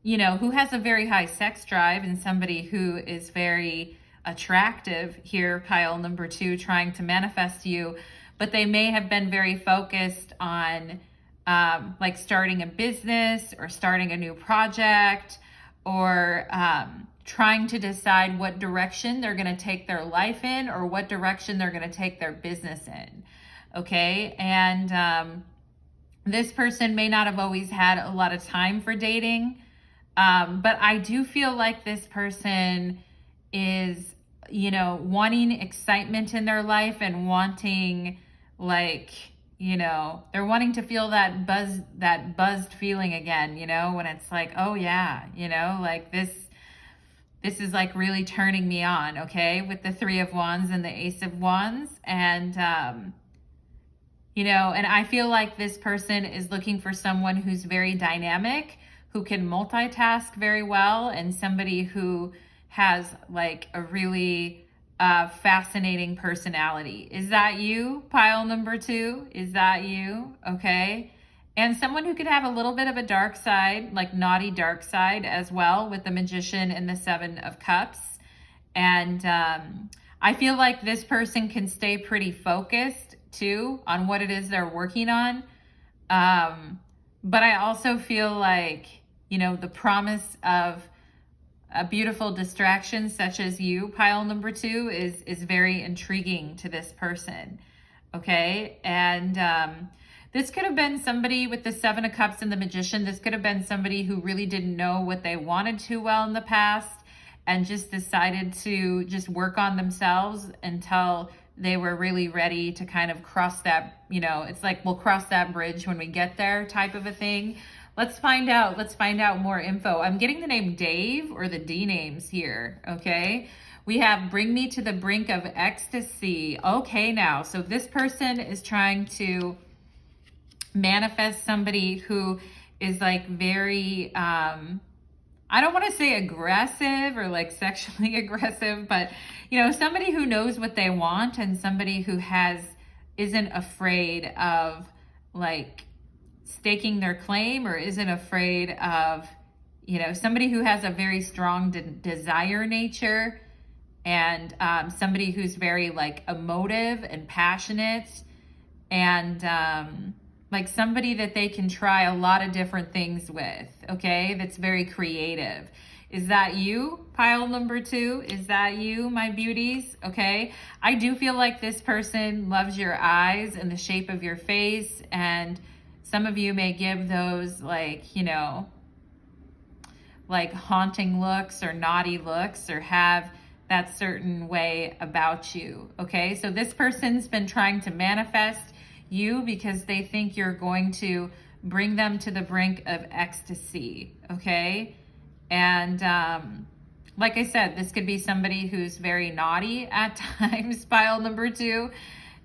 you know, who has a very high sex drive, and somebody who is very attractive here, pile number 2, trying to manifest you, but they may have been very focused on like starting a business or starting a new project, or trying to decide what direction they're going to take their life in, or what direction they're going to take their business in. Okay. And this person may not have always had a lot of time for dating. But I do feel like this person is, you know, wanting excitement in their life and wanting, like, you know, they're wanting to feel that buzzed feeling again, you know, when it's like, oh yeah, you know, like this is like really turning me on, okay, with the Three of Wands and the Ace of Wands. And, you know, and I feel like this person is looking for someone who's very dynamic, who can multitask very well, and somebody who has like a really fascinating personality. Is that you, pile number 2? Is that you? Okay. And someone who could have a little bit of a dark side, like naughty dark side as well, with the Magician and the Seven of Cups. And I feel like this person can stay pretty focused too on what it is they're working on. But I also feel like, you know, the promise of a beautiful distraction such as you, pile number 2, is very intriguing to this person. Okay. And this could have been somebody with the Seven of Cups and the Magician. This could have been somebody who really didn't know what they wanted too well in the past and just decided to just work on themselves until they were really ready to kind of cross that, you know, it's like, we'll cross that bridge when we get there type of a thing. Let's find out. Let's find out more info. I'm getting the name Dave or the D names here. Okay. We have Bring Me to the Brink of Ecstasy. Okay. Now, so this person is trying to manifest somebody who is like very, I don't want to say aggressive or like sexually aggressive, but, you know, somebody who knows what they want, and somebody who isn't afraid of like staking their claim, or isn't afraid of, you know, somebody who has a very strong desire nature, and somebody who's very like emotive and passionate, and like somebody that they can try a lot of different things with, okay? That's very creative. Is that you, pile number 2? Is that you, my beauties? Okay. I do feel like this person loves your eyes and the shape of your face, and some of you may give those like, you know, like haunting looks or naughty looks, or have that certain way about you. Okay. So this person's been trying to manifest you because they think you're going to bring them to the brink of ecstasy, okay? And like I said, this could be somebody who's very naughty at times, pile number 2,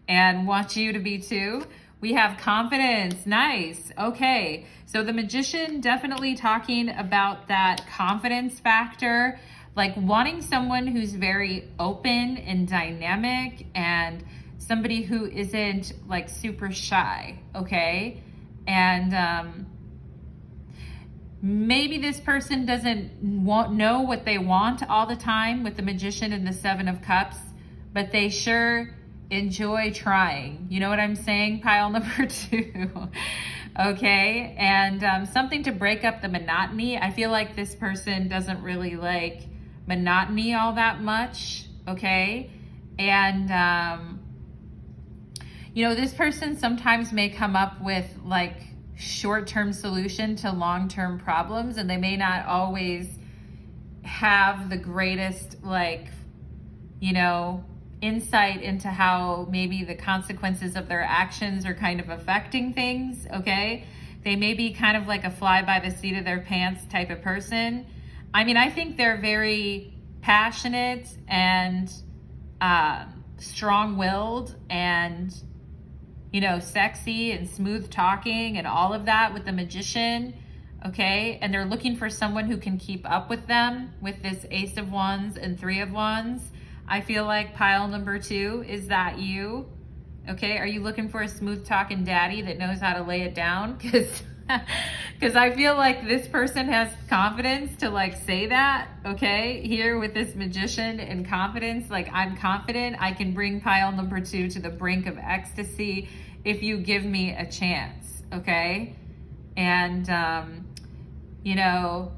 and wants you to be too. We have confidence. Nice. Okay. So the Magician definitely talking about that confidence factor, like wanting someone who's very open and dynamic and somebody who isn't like super shy. Okay. And maybe this person doesn't know what they want all the time with the Magician and the 7 of Cups, but they sure enjoy trying. You know what I'm saying? Pile number 2. Okay. And something to break up the monotony. I feel like this person doesn't really like monotony all that much. Okay. And, you know, this person sometimes may come up with like short-term solution to long-term problems, and they may not always have the greatest, like, you know, insight into how maybe the consequences of their actions are kind of affecting things, okay? They may be kind of like a fly by the seat of their pants type of person. I mean, I think they're very passionate and strong-willed and, you know, sexy and smooth talking and all of that with the Magician, okay? And they're looking for someone who can keep up with them with this Ace of Wands and 3 of Wands. I feel like pile number 2, is that you? Okay, are you looking for a smooth talking daddy that knows how to lay it down? Because I feel like this person has confidence to like say that, okay? Here with this Magician and confidence, like I'm confident I can bring pile number 2 to the brink of ecstasy if you give me a chance, okay? And, you know,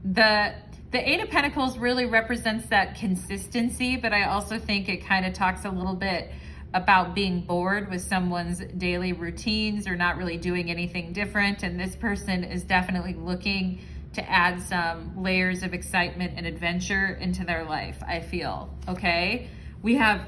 the 8 of Pentacles really represents that consistency, but I also think it kind of talks a little bit about being bored with someone's daily routines or not really doing anything different. And this person is definitely looking to add some layers of excitement and adventure into their life, I feel, okay? We have,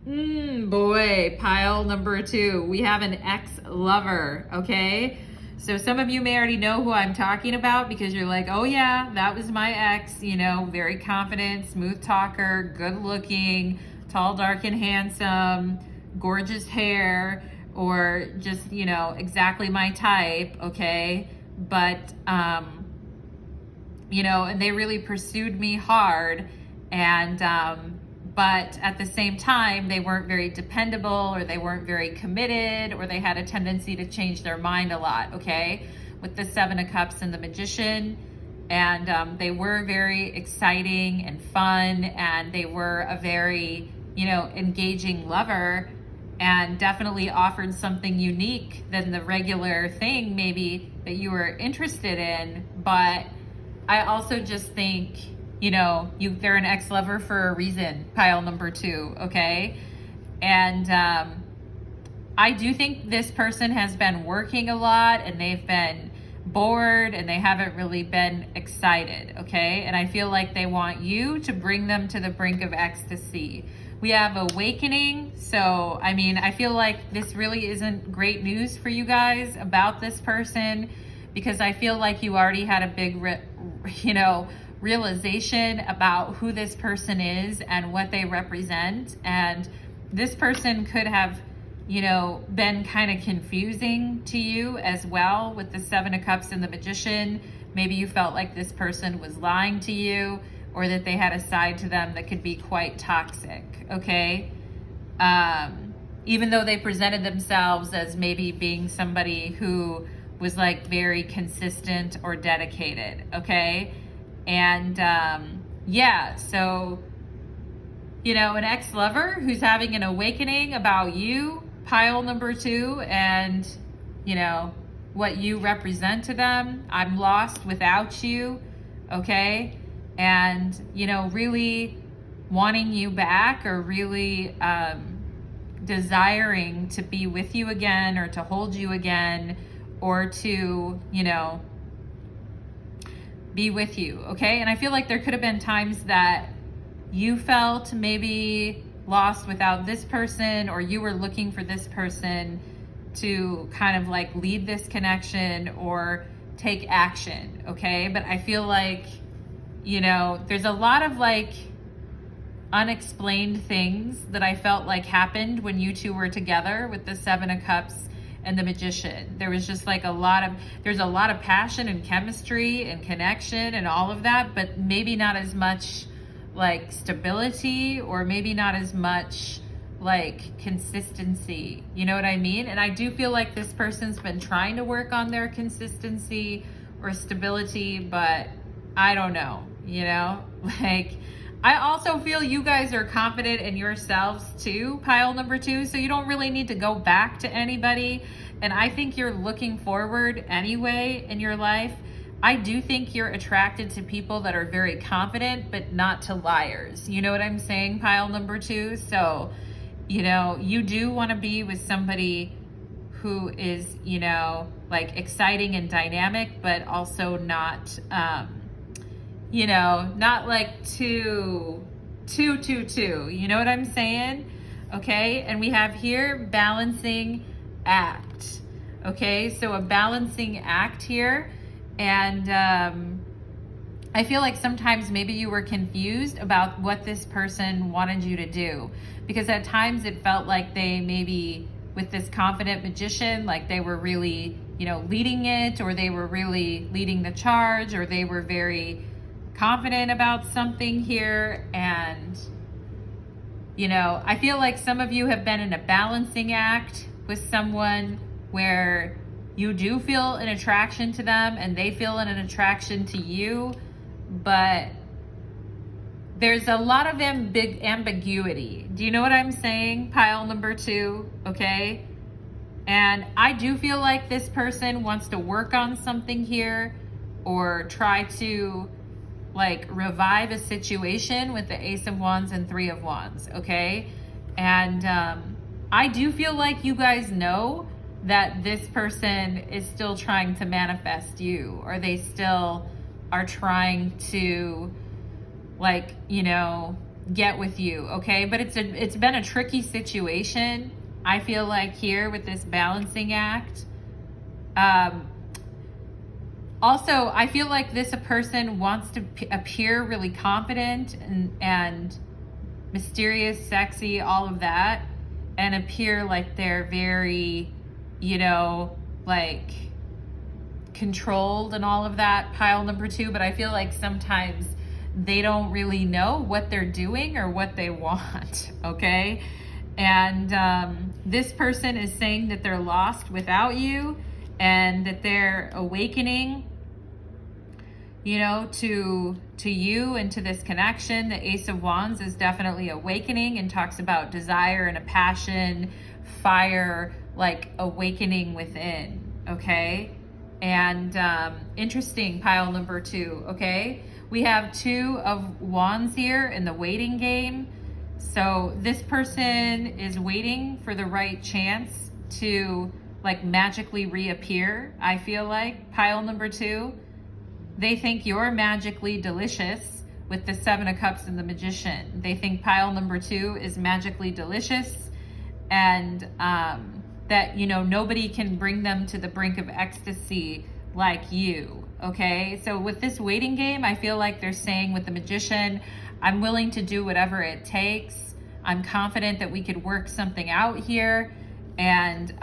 boy, pile number 2. We have an ex-lover, okay? So some of you may already know who I'm talking about because you're like, oh yeah, that was my ex, you know, very confident, smooth talker, good looking, tall, dark, and handsome, gorgeous hair, or just, you know, exactly my type, okay? But, you know, and they really pursued me hard, and, but at the same time, they weren't very dependable, or they weren't very committed, or they had a tendency to change their mind a lot, okay? With the 7 of Cups and the Magician. And they were very exciting and fun, and they were a very, you know, engaging lover, and definitely offered something unique than the regular thing maybe that you were interested in. But I also just think, you know, they're an ex-lover for a reason, pile number 2, okay? And I do think this person has been working a lot, and they've been bored, and they haven't really been excited, okay? And I feel like they want you to bring them to the brink of ecstasy. We have awakening. So, I mean, I feel like this really isn't great news for you guys about this person, because I feel like you already had a big, you know, realization about who this person is and what they represent. And this person could have, you know, been kind of confusing to you as well with the 7 of Cups and the Magician. Maybe you felt like this person was lying to you, or that they had a side to them that could be quite toxic, okay? Even though they presented themselves as maybe being somebody who was like very consistent or dedicated, okay? And yeah, so, you know, an ex-lover who's having an awakening about you, pile number 2, and, you know, what you represent to them. I'm lost without you, okay? And, you know, really wanting you back, or really desiring to be with you again, or to hold you again, or to, you know, be with you, okay? And I feel like there could have been times that you felt maybe lost without this person, or you were looking for this person to kind of like lead this connection or take action, okay? But I feel like, you know, there's a lot of like unexplained things that I felt like happened when you two were together with the Seven of Cups and the Magician. There was just like there's a lot of passion and chemistry and connection and all of that, but maybe not as much like stability, or maybe not as much like consistency. You know what I mean? And I do feel like this person's been trying to work on their consistency or stability, but I don't know, you know? Like, I also feel you guys are confident in yourselves too, pile number 2, so you don't really need to go back to anybody. And I think you're looking forward anyway in your life. I do think you're attracted to people that are very confident, but not to liars. You know what I'm saying, pile number 2? So, you know, you do want to be with somebody who is, you know, like exciting and dynamic, but also not, you know, not like too, you know what I'm saying? Okay, and we have here balancing act. Okay, so a balancing act here. And I feel like sometimes maybe you were confused about what this person wanted you to do, because at times it felt like they maybe, with this confident magician, like they were really, you know, leading it, or they were really leading the charge, or they were very confident about something here. And, you know, I feel like some of you have been in a balancing act with someone where you do feel an attraction to them and they feel an attraction to you, but there's a lot of ambiguity. Do you know what I'm saying, pile number 2? Okay, and I do feel like this person wants to work on something here, or try to like revive a situation with the Ace of Wands and Three of Wands. Okay, and I do feel like you guys know that this person is still trying to manifest you, or they still are trying to, like, you know, get with you, okay? But it's been a tricky situation, I feel like, here with this balancing act. Also, I feel like this person wants to appear really confident and mysterious, sexy, all of that, and appear like they're very, you know, like controlled and all of that, pile number 2. But I feel like sometimes they don't really know what they're doing or what they want, okay? And this person is saying that they're lost without you, and that they're awakening, you know, to you and to this connection. The Ace of Wands is definitely awakening and talks about desire and a passion, fire, like awakening within, okay? And interesting, pile number 2, okay? We have 2 of Wands here in the waiting game. So this person is waiting for the right chance to like magically reappear, I feel like, pile number 2. They think you're magically delicious with the Seven of Cups and the Magician. They think pile number 2 is magically delicious, and that, you know, nobody can bring them to the brink of ecstasy like you, okay? So with this waiting game, I feel like they're saying with the Magician, I'm willing to do whatever it takes. I'm confident that we could work something out here, and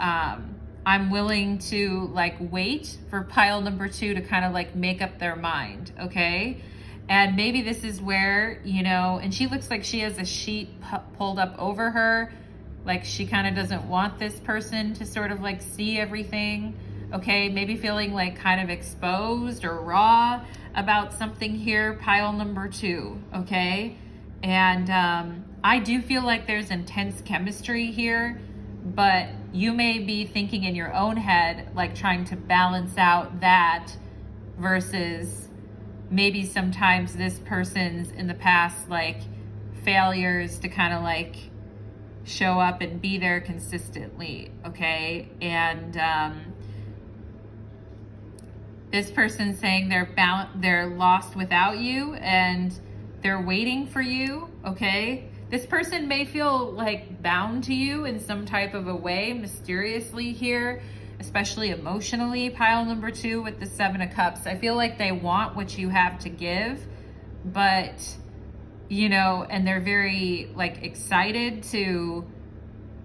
I'm willing to like wait for pile number 2 to kind of like make up their mind, okay? And maybe this is where, you know, and she looks like she has a sheet pulled up over her, like she kind of doesn't want this person to sort of like see everything, okay? Maybe feeling like kind of exposed or raw about something here, pile number 2, okay? And I do feel like there's intense chemistry here, but you may be thinking in your own head, like trying to balance out that, versus maybe sometimes this person's in the past like failures to kind of like show up and be there consistently, okay? And this person's saying they're lost without you, and they're waiting for you, okay? This person may feel like bound to you in some type of a way, mysteriously here, especially emotionally. Pile number 2 with the 7 of Cups. I feel like they want what you have to give, but, you know, and they're very like excited to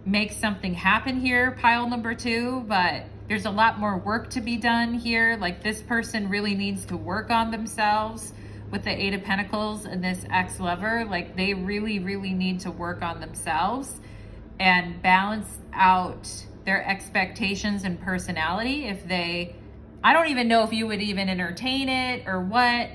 make something happen here, pile number 2, but there's a lot more work to be done here. Like this person really needs to work on themselves with the 8 of Pentacles and this ex-lover. Like they really, really need to work on themselves and balance out their expectations and personality. If they, I don't even know if you would even entertain it or what,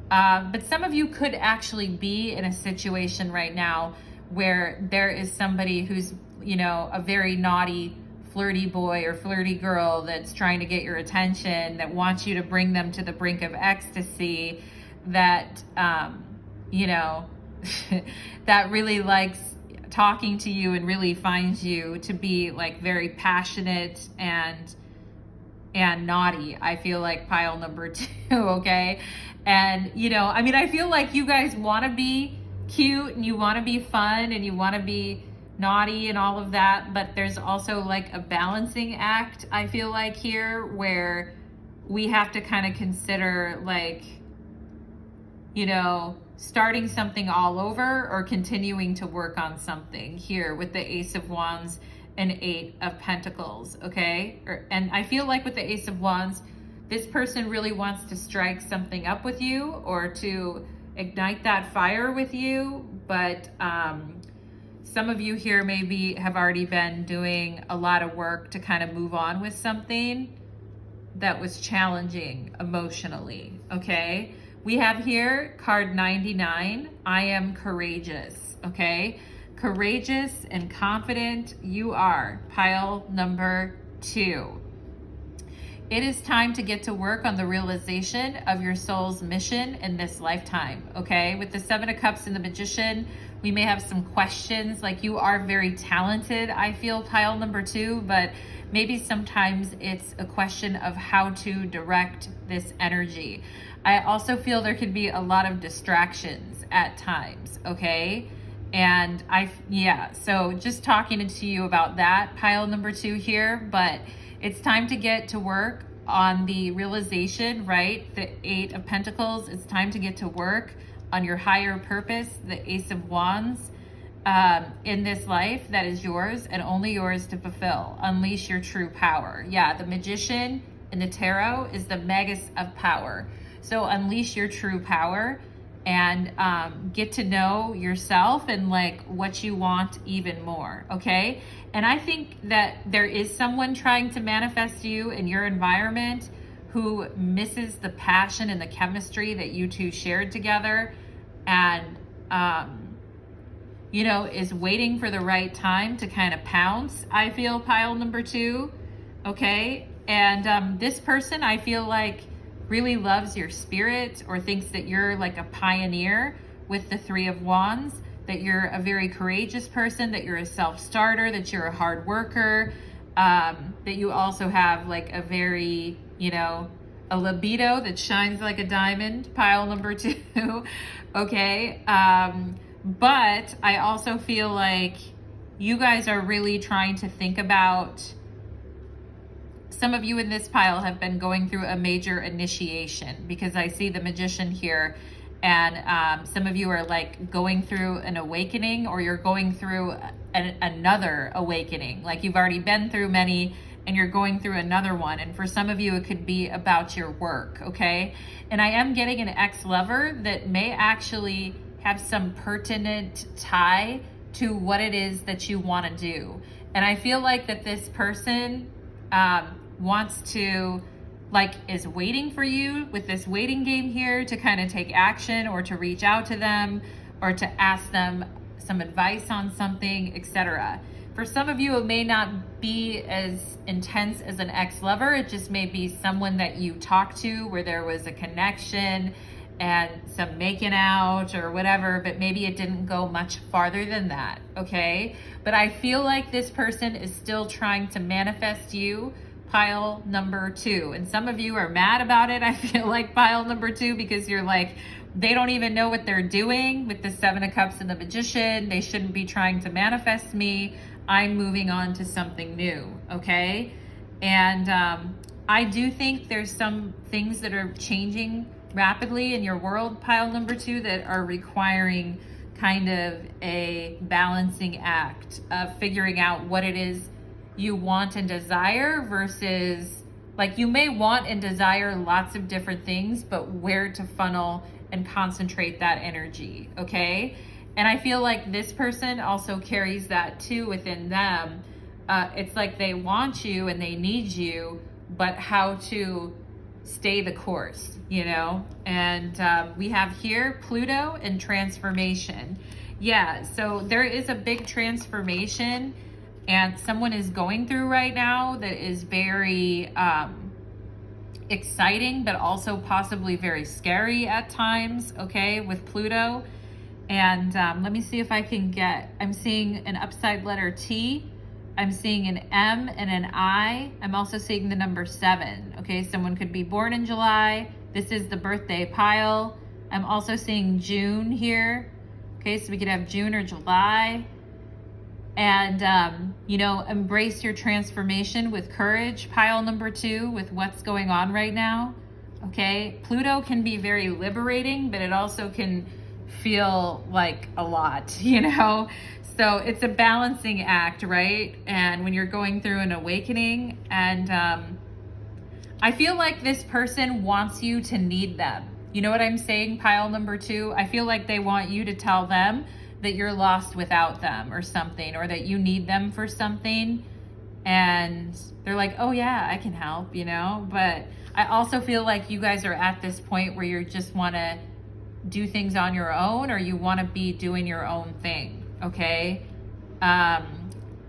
but some of you could actually be in a situation right now where there is somebody who's, you know, a very naughty, flirty boy or flirty girl that's trying to get your attention, that wants you to bring them to the brink of ecstasy, that, you know, that really likes talking to you and really finds you to be like very passionate and naughty. I feel like pile number 2, okay? And, you know, I mean, I feel like you guys want to be cute and you want to be fun and you want to be naughty and all of that, but there's also like a balancing act, I feel like here, where we have to kind of consider like, you know, starting something all over or continuing to work on something here with the Ace of Wands and 8 of Pentacles, okay? And I feel like with the Ace of Wands, this person really wants to strike something up with you or to ignite that fire with you, but some of you here maybe have already been doing a lot of work to kind of move on with something that was challenging emotionally, okay? We have here card 99, I am courageous, okay? Courageous and confident you are, pile number 2. It is time to get to work on the realization of your soul's mission in this lifetime, okay? With the 7 of Cups and the Magician, we may have some questions, like you are very talented, I feel, pile number 2, but maybe sometimes it's a question of how to direct this energy. I also feel there could be a lot of distractions at times, okay? And so just talking to you about that, pile number 2 here, but it's time to get to work on the realization, right? The 8 of Pentacles, it's time to get to work on your higher purpose, the Ace of Wands, in this life that is yours and only yours to fulfill. Unleash your true power. Yeah, the Magician in the Tarot is the Magus of power. So unleash your true power and get to know yourself and like what you want even more, okay? And I think that there is someone trying to manifest you in your environment who misses the passion and the chemistry that you two shared together, and you know, is waiting for the right time to kind of pounce, I feel, pile number 2, okay? And this person, I feel like, really loves your spirit or thinks that you're like a pioneer with the 3 of Wands, that you're a very courageous person, that you're a self-starter, that you're a hard worker, that you also have like a very, you know, a libido that shines like a diamond, pile number 2, okay? But I also feel like you guys are really trying to think about, some of you in this pile have been going through a major initiation, because I see the Magician here, and some of you are like going through an awakening, or you're going through another awakening. Like you've already been through many and you're going through another one. And for some of you, it could be about your work, okay? And I am getting an ex-lover that may actually have some pertinent tie to what it is that you want to do. And I feel like that this person wants to, like, is waiting for you with this waiting game here to kind of take action, or to reach out to them, or to ask them some advice on something, etc. For some of you, it may not be as intense as an ex-lover. It just may be someone that you talked to where there was a connection and some making out or whatever, but maybe it didn't go much farther than that, okay? But I feel like this person is still trying to manifest you, pile number 2. And some of you are mad about it, I feel like, pile number 2, because you're like, They don't even know what they're doing with the Seven of Cups and the Magician. They shouldn't be trying to manifest me. I'm moving on to something new, okay? And I do think there's some things that are changing rapidly in your world, pile number 2, that are requiring kind of a balancing act of figuring out what it is you want and desire versus, like, you may want and desire lots of different things, but where to funnel and concentrate that energy, okay? And I feel like this person also carries that too within them. It's like they want you and they need you, but how to stay the course, you know? And we have here Pluto and transformation. Yeah, so there is a big transformation and someone is going through right now that is very exciting, but also possibly very scary at times, okay, with Pluto. And let me see if I can get, I'm seeing an upside letter T. I'm seeing an M and an I. I'm also seeing the number 7. Okay, someone could be born in July. This is the birthday pile. I'm also seeing June here. Okay, so we could have June or July. And, you know, embrace your transformation with courage, pile number 2, with what's going on right now. Okay, Pluto can be very liberating, but it also can feel like a lot, you know? So it's a balancing act, right? And when you're going through an awakening, and I feel like this person wants you to need them. You know what I'm saying, pile number 2? I feel like they want you to tell them that you're lost without them or something, or that you need them for something. And they're like, oh yeah, I can help, you know? But I also feel like you guys are at this point where you just want to do things on your own, or you want to be doing your own thing, okay?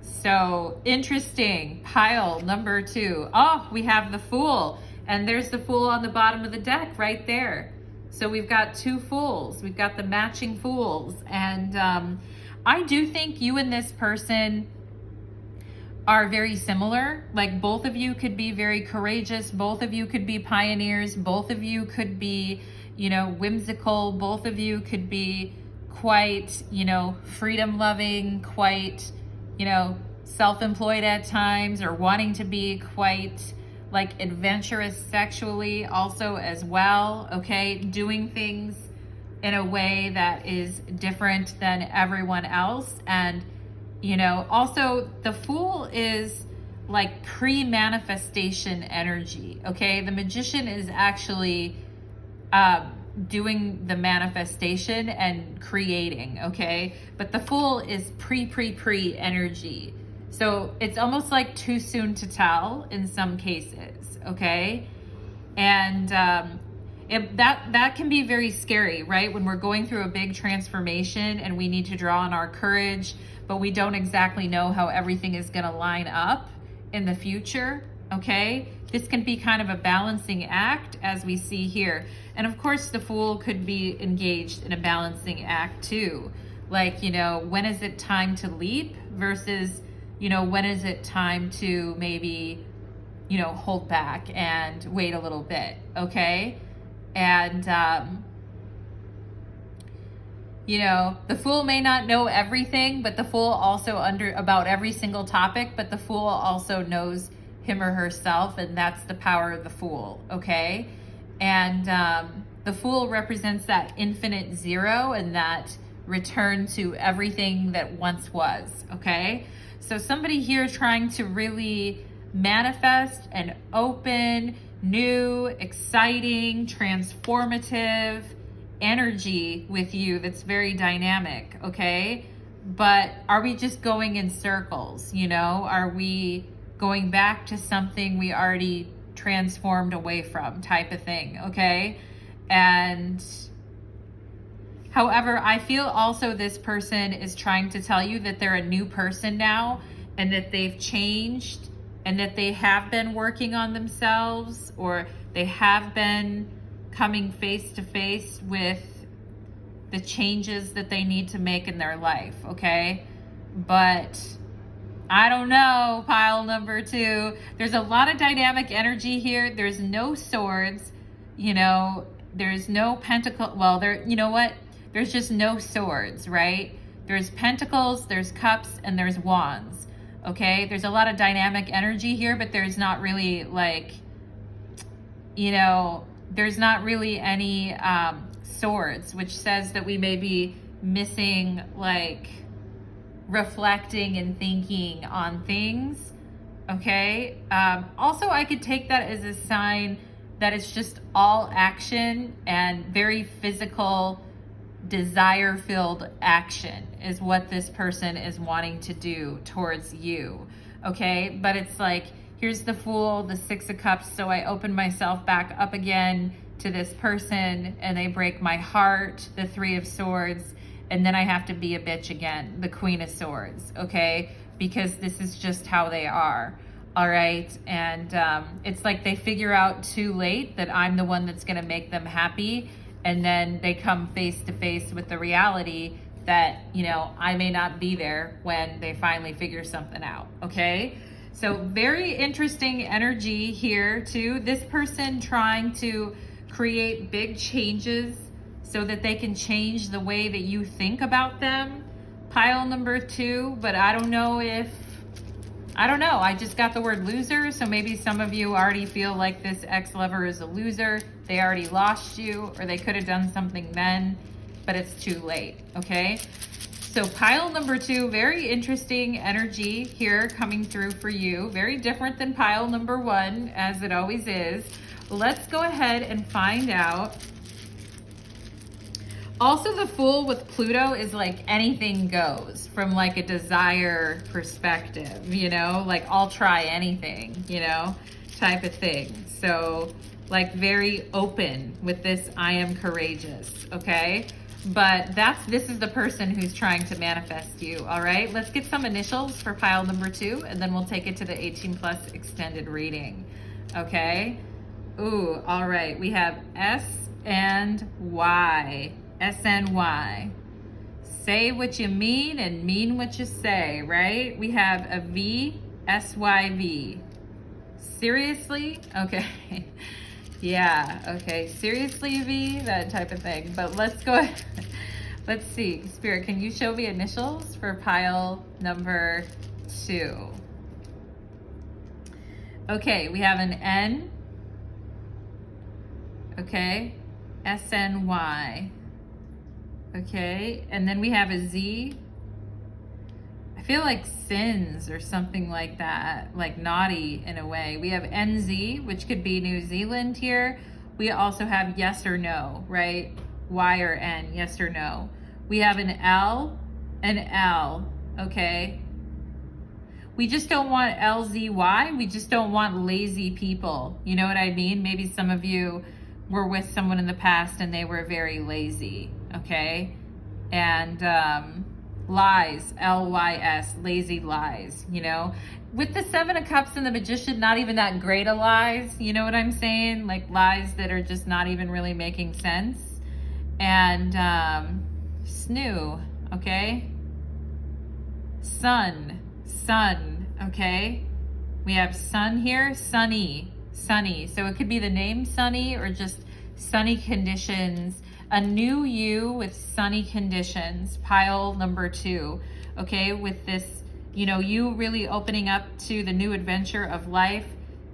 So interesting, pile number 2. Oh, we have the Fool, and there's the Fool on the bottom of the deck right there. So we've got 2 Fools. We've got the matching Fools. And I do think you and this person are very similar. Like, both of you could be very courageous. Both of you could be pioneers. Both of you could be, you know, whimsical. Both of you could be quite, you know, freedom loving, quite, you know, self-employed at times, or wanting to be quite like adventurous sexually also as well, okay? Doing things in a way that is different than everyone else. And, you know, also the Fool is like pre-manifestation energy, okay? The Magician is actually doing the manifestation and creating, okay? But the Fool is pre energy. So it's almost like too soon to tell in some cases, okay? And that can be very scary, right? When we're going through a big transformation and we need to draw on our courage, but we don't exactly know how everything is gonna line up in the future, okay? This can be kind of a balancing act, as we see here. And of course, the Fool could be engaged in a balancing act too. Like, you know, when is it time to leap versus, you know, when is it time to maybe, you know, hold back and wait a little bit, okay? And, you know, the Fool may not know everything, but the Fool also about every single topic, but the Fool also knows him or herself, and that's the power of the Fool, okay? And the Fool represents that infinite zero and that return to everything that once was, okay? So somebody here trying to really manifest an open, new, exciting, transformative energy with you that's very dynamic, okay? But are we just going in circles, you know? Are we going back to something we already transformed away from, type of thing, okay? And however, I feel also this person is trying to tell you that they're a new person now, and that they've changed, and that they have been working on themselves, or they have been coming face to face with the changes that they need to make in their life, okay? But I don't know, pile number 2. There's a lot of dynamic energy here. There's no swords, you know. there's no pentacle. Well, there, you know what? There's just no swords, right? There's pentacles, there's cups, and there's wands. Okay, there's a lot of dynamic energy here, but there's not really like, you know, there's not really any swords, which says that we may be missing like reflecting and thinking on things. Okay, also I could take that as a sign that it's just all action and very physical, desire-filled action is what this person is wanting to do towards you. Okay, but it's like, here's the Fool, the Six of Cups, so I open myself back up again to this person and they break my heart, the Three of Swords, and then I have to be a bitch again, the Queen of Swords. Okay, because this is just how they are. All right, and it's like they figure out too late that I'm the one that's going to make them happy, and then they come face to face with the reality that, you know, I may not be there when they finally figure something out. Okay, so very interesting energy here too. This person trying to create big changes so that they can change the way that you think about them. Pile number 2, but I don't know. I just got the word loser, so maybe some of you already feel like this ex-lover is a loser. They already lost you, or they could have done something then, but it's too late, okay? So pile number 2, very interesting energy here coming through for you. Very different than pile number 1, as it always is. Let's go ahead and find out. Also, the Fool with Pluto is like anything goes from like a desire perspective, you know, like I'll try anything, you know, type of thing. So like very open with this I am courageous, okay? But this is the person who's trying to manifest you, all right? Let's get some initials for pile number 2, and then we'll take it to the 18+ extended reading, okay? Ooh, all right, we have S and Y. SNY. Say what you mean and mean what you say, right? We have a V, SYV. Seriously? Okay. Yeah, okay. Seriously, V? That type of thing. But let's go ahead. Let's see. Spirit, can you show me initials for pile number 2? Okay, we have an N. Okay. SNY. Okay, and then we have a Z. I feel like sins or something like that, like naughty in a way. We have NZ, which could be New Zealand here. We also have yes or no, right? Y or N, yes or no. We have an L, okay? We just don't want LZY. We just don't want lazy people. You know what I mean? Maybe some of you were with someone in the past and they were very lazy. Okay, and lies, LYS, lazy lies, you know. With the Seven of Cups and the Magician, not even that great of lies, you know what I'm saying? Like lies that are just not even really making sense. And snoo, okay. Sun, okay. We have sun here, sunny. So it could be the name Sunny or just sunny conditions. A new you with sunny conditions, pile number 2, okay, with this, you know, you really opening up to the new adventure of life,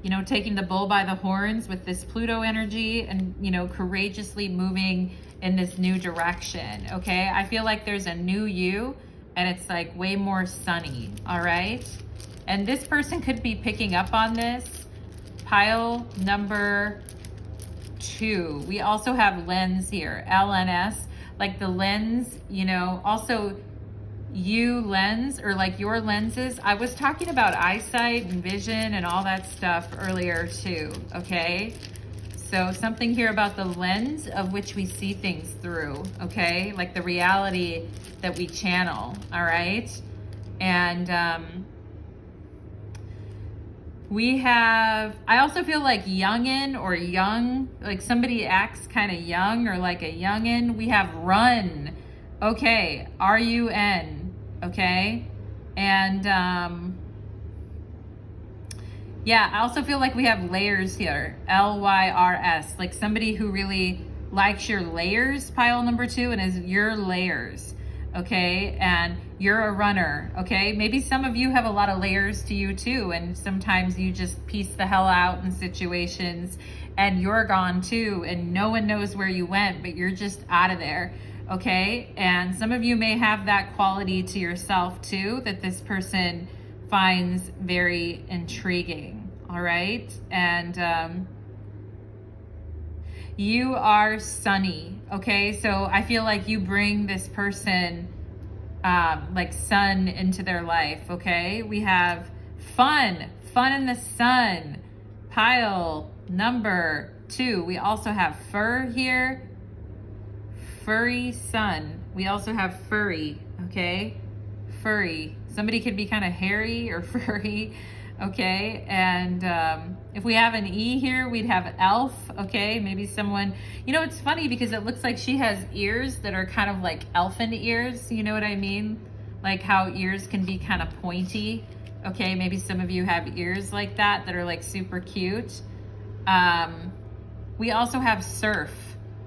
you know, taking the bull by the horns with this Pluto energy and, you know, courageously moving in this new direction, okay? I feel like there's a new you and it's like way more sunny, all right? And this person could be picking up on this. Pile number 2. We also have lens here, LNS, like the lens, you know, also you lens or like your lenses. I was talking about eyesight and vision and all that stuff earlier too, okay? So something here about the lens of which we see things through, okay? Like the reality that we channel, all right? And we have, I also feel like youngin or young, like somebody acts kind of young or like a youngin. We have run, okay, RUN, okay? And yeah, I also feel like we have layers here, LYRS, like somebody who really likes your layers, pile number 2, and is your layers, okay? And you're a runner, okay? Maybe some of you have a lot of layers to you too, and sometimes you just piece the hell out in situations and you're gone too, and no one knows where you went, but you're just out of there, okay? And some of you may have that quality to yourself too, that this person finds very intriguing, all right? And you are sunny, okay? So I feel like you bring this person like sun into their life, okay? We have fun in the sun, pile number 2. We also have fur here, furry sun. We also have furry, okay? Furry. Somebody could be kind of hairy or furry, okay? And if we have an E here, we'd have elf, okay? Maybe someone, you know, it's funny because it looks like she has ears that are kind of like elfin ears, you know what I mean? Like how ears can be kind of pointy, okay? Maybe some of you have ears like that are like super cute. We also have surf,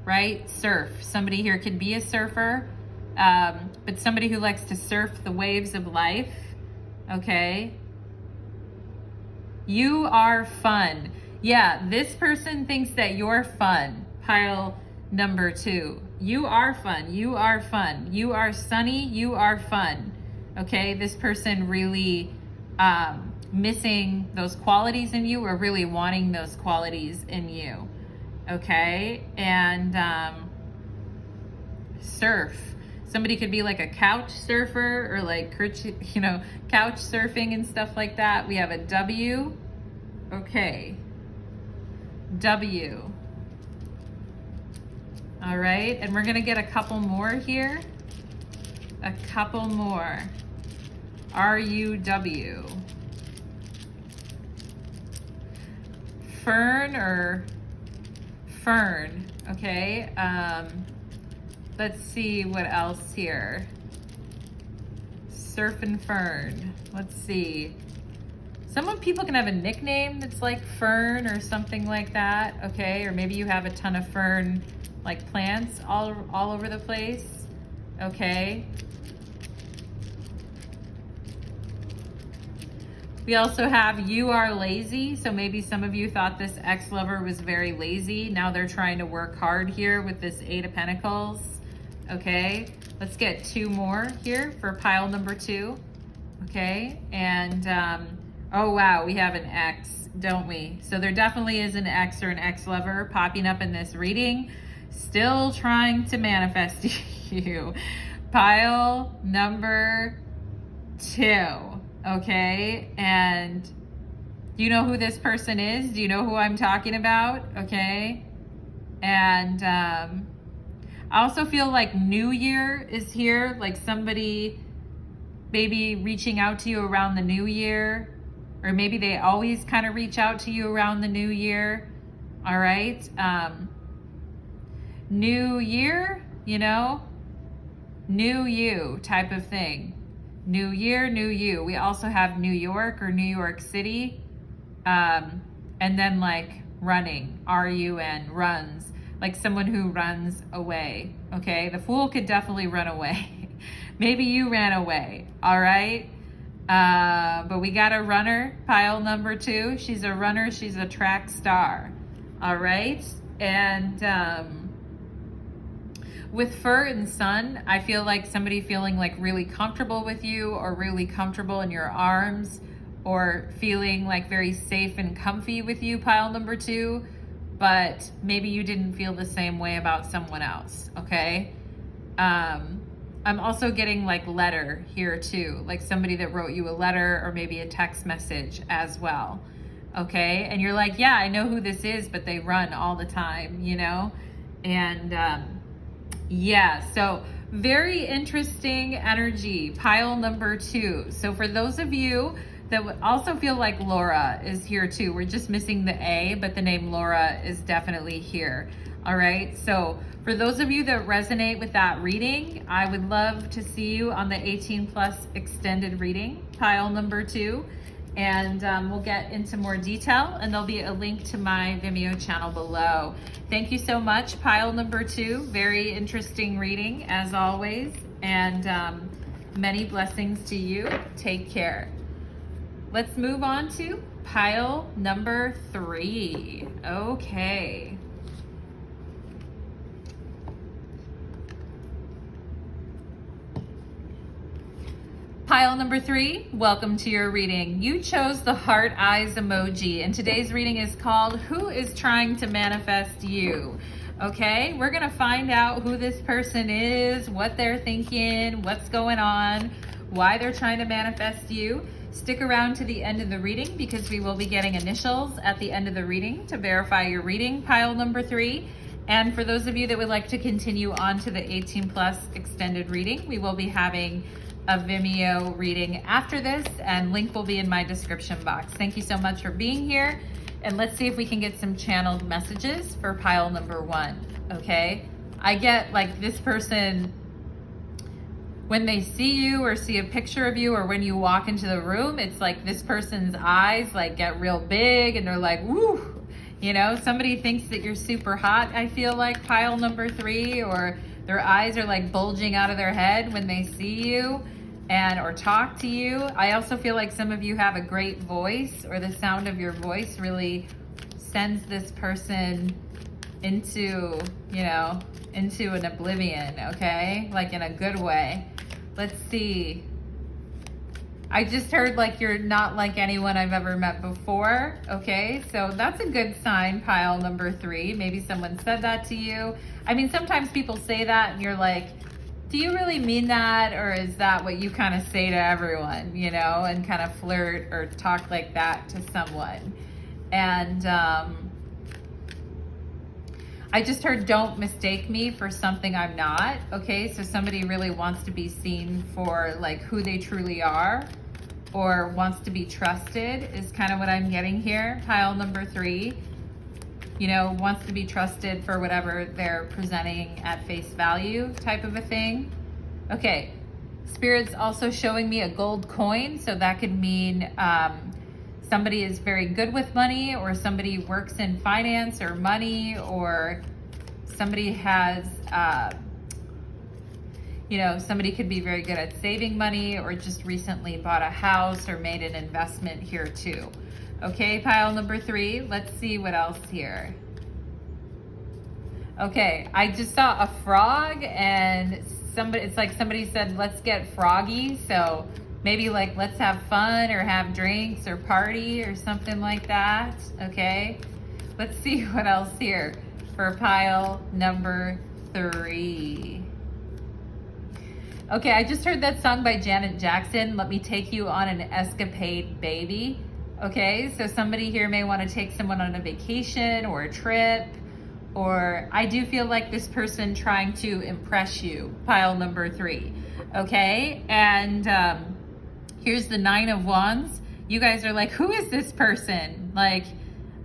right? Surf. Somebody here could be a surfer, but somebody who likes to surf the waves of life, okay? You are fun. Yeah, this person thinks that you're fun. Pile number 2. You are fun. You are fun. You are sunny. You are fun. Okay, this person really missing those qualities in you or really wanting those qualities in you. Okay, and surf. Somebody could be like a couch surfer or like, you know, couch surfing and stuff like that. We have a W. Okay. W. All right. And we're going to get a couple more here. A couple more. R-U-W. Fern or fern. Okay. Let's see what else here. Surf and fern. Let's see. Some people can have a nickname that's like fern or something like that, okay? Or maybe you have a ton of fern like plants all over the place, okay? We also have you are lazy. So maybe some of you thought this ex-lover was very lazy. Now they're trying to work hard here with this 8 of Pentacles. Okay, let's get 2 more here for pile number 2. Okay, and oh wow, we have an X, don't we? So there definitely is an X or an ex-lover popping up in this reading, still trying to manifest you. Pile number 2. Okay, and do you know who this person is? Do you know who I'm talking about? Okay, and I also feel like New Year is here, like somebody maybe reaching out to you around the New Year, or maybe they always kind of reach out to you around the New Year. All right, New Year, you know, new you type of thing. New year, new you. We also have New York or New York City. And then like running, R-U-N, runs. Like someone who runs away, okay? The Fool could definitely run away. Maybe you ran away, all right? But we got a runner, pile number 2. She's a runner, she's a track star, all right? And with fur and sun, I feel like somebody feeling like really comfortable with you or really comfortable in your arms or feeling like very safe and comfy with you, pile number 2. But maybe you didn't feel the same way about someone else, okay? I'm also getting like letter here too, like somebody that wrote you a letter or maybe a text message as well, okay? And you're like, yeah, I know who this is, but they run all the time, you know? And yeah, so very interesting energy, pile number 2. So for those of you that would also feel like Laura is here too. We're just missing the A, but the name Laura is definitely here. All right, so for those of you that resonate with that reading, I would love to see you on the 18+ extended reading, pile number 2. and we'll get into more detail, and there'll be a link to my Vimeo channel below. Thank you so much, pile number 2. Very interesting reading as always, and many blessings to you. Take care. Let's move on to pile number 3. Okay. Pile number 3, welcome to your reading. You chose the heart eyes emoji, and today's reading is called Who is Trying to Manifest You? Okay, we're gonna find out who this person is, what they're thinking, what's going on, why they're trying to manifest you. Stick around to the end of the reading because we will be getting initials at the end of the reading to verify your reading, pile number 3. And for those of you that would like to continue on to the 18+ extended reading, we will be having a Vimeo reading after this, and link will be in my description box. Thank you so much for being here, and let's see if we can get some channeled messages for pile number 1. Okay, I get like this person, when they see you or see a picture of you, or when you walk into the room, it's like this person's eyes like get real big and they're like, woo, you know, somebody thinks that you're super hot. I feel like pile number 3, or their eyes are like bulging out of their head when they see you and or talk to you. I also feel like some of you have a great voice, or the sound of your voice really sends this person into, you know, into an oblivion, okay? Like in a good way. Let's see. I just heard like you're not like anyone I've ever met before, okay? So that's a good sign, pile number 3. Maybe someone said that to you. I mean, sometimes people say that and you're like, do you really mean that? Or is that what you kind of say to everyone, you know, and kind of flirt or talk like that to someone? And I just heard, don't mistake me for something I'm not, okay? So somebody really wants to be seen for like who they truly are, or wants to be trusted is kind of what I'm getting here, pile number 3. You know, wants to be trusted for whatever they're presenting at face value type of a thing. Okay, Spirit's also showing me a gold coin, so that could mean somebody is very good with money, or somebody works in finance or money, or somebody has, you know, somebody could be very good at saving money, or just recently bought a house or made an investment here too. Okay, pile number 3, let's see what else here. Okay, I just saw a frog, and somebody, it's like somebody said, let's get froggy. So maybe like, let's have fun or have drinks or party or something like that. Okay, let's see what else here for pile number 3. Okay, I just heard that song by Janet Jackson, Let Me Take You on an Escapade, Baby. Okay, so somebody here may want to take someone on a vacation or a trip, or I do feel like this person trying to impress you, pile number 3. Okay, and here's the 9 of Wands. You guys are like, who is this person? Like,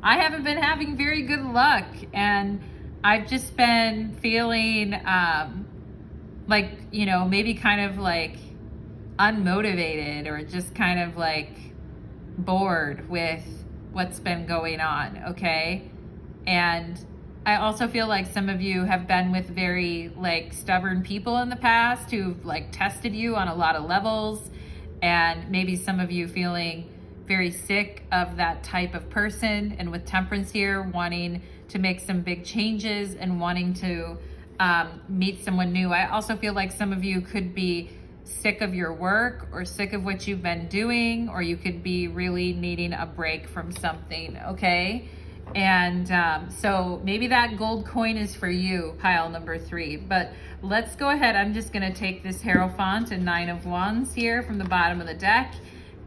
I haven't been having very good luck, and I've just been feeling like, you know, maybe kind of like unmotivated, or just kind of like bored with what's been going on, okay? And I also feel like some of you have been with very like stubborn people in the past who've like tested you on a lot of levels, and maybe some of you feeling very sick of that type of person, and with Temperance here, wanting to make some big changes and wanting to meet someone new. I also feel like some of you could be sick of your work, or sick of what you've been doing, or you could be really needing a break from something, okay? And so maybe that gold coin is for you, pile number 3. But let's go ahead. I'm just going to take this Hierophant and 9 of Wands here from the bottom of the deck.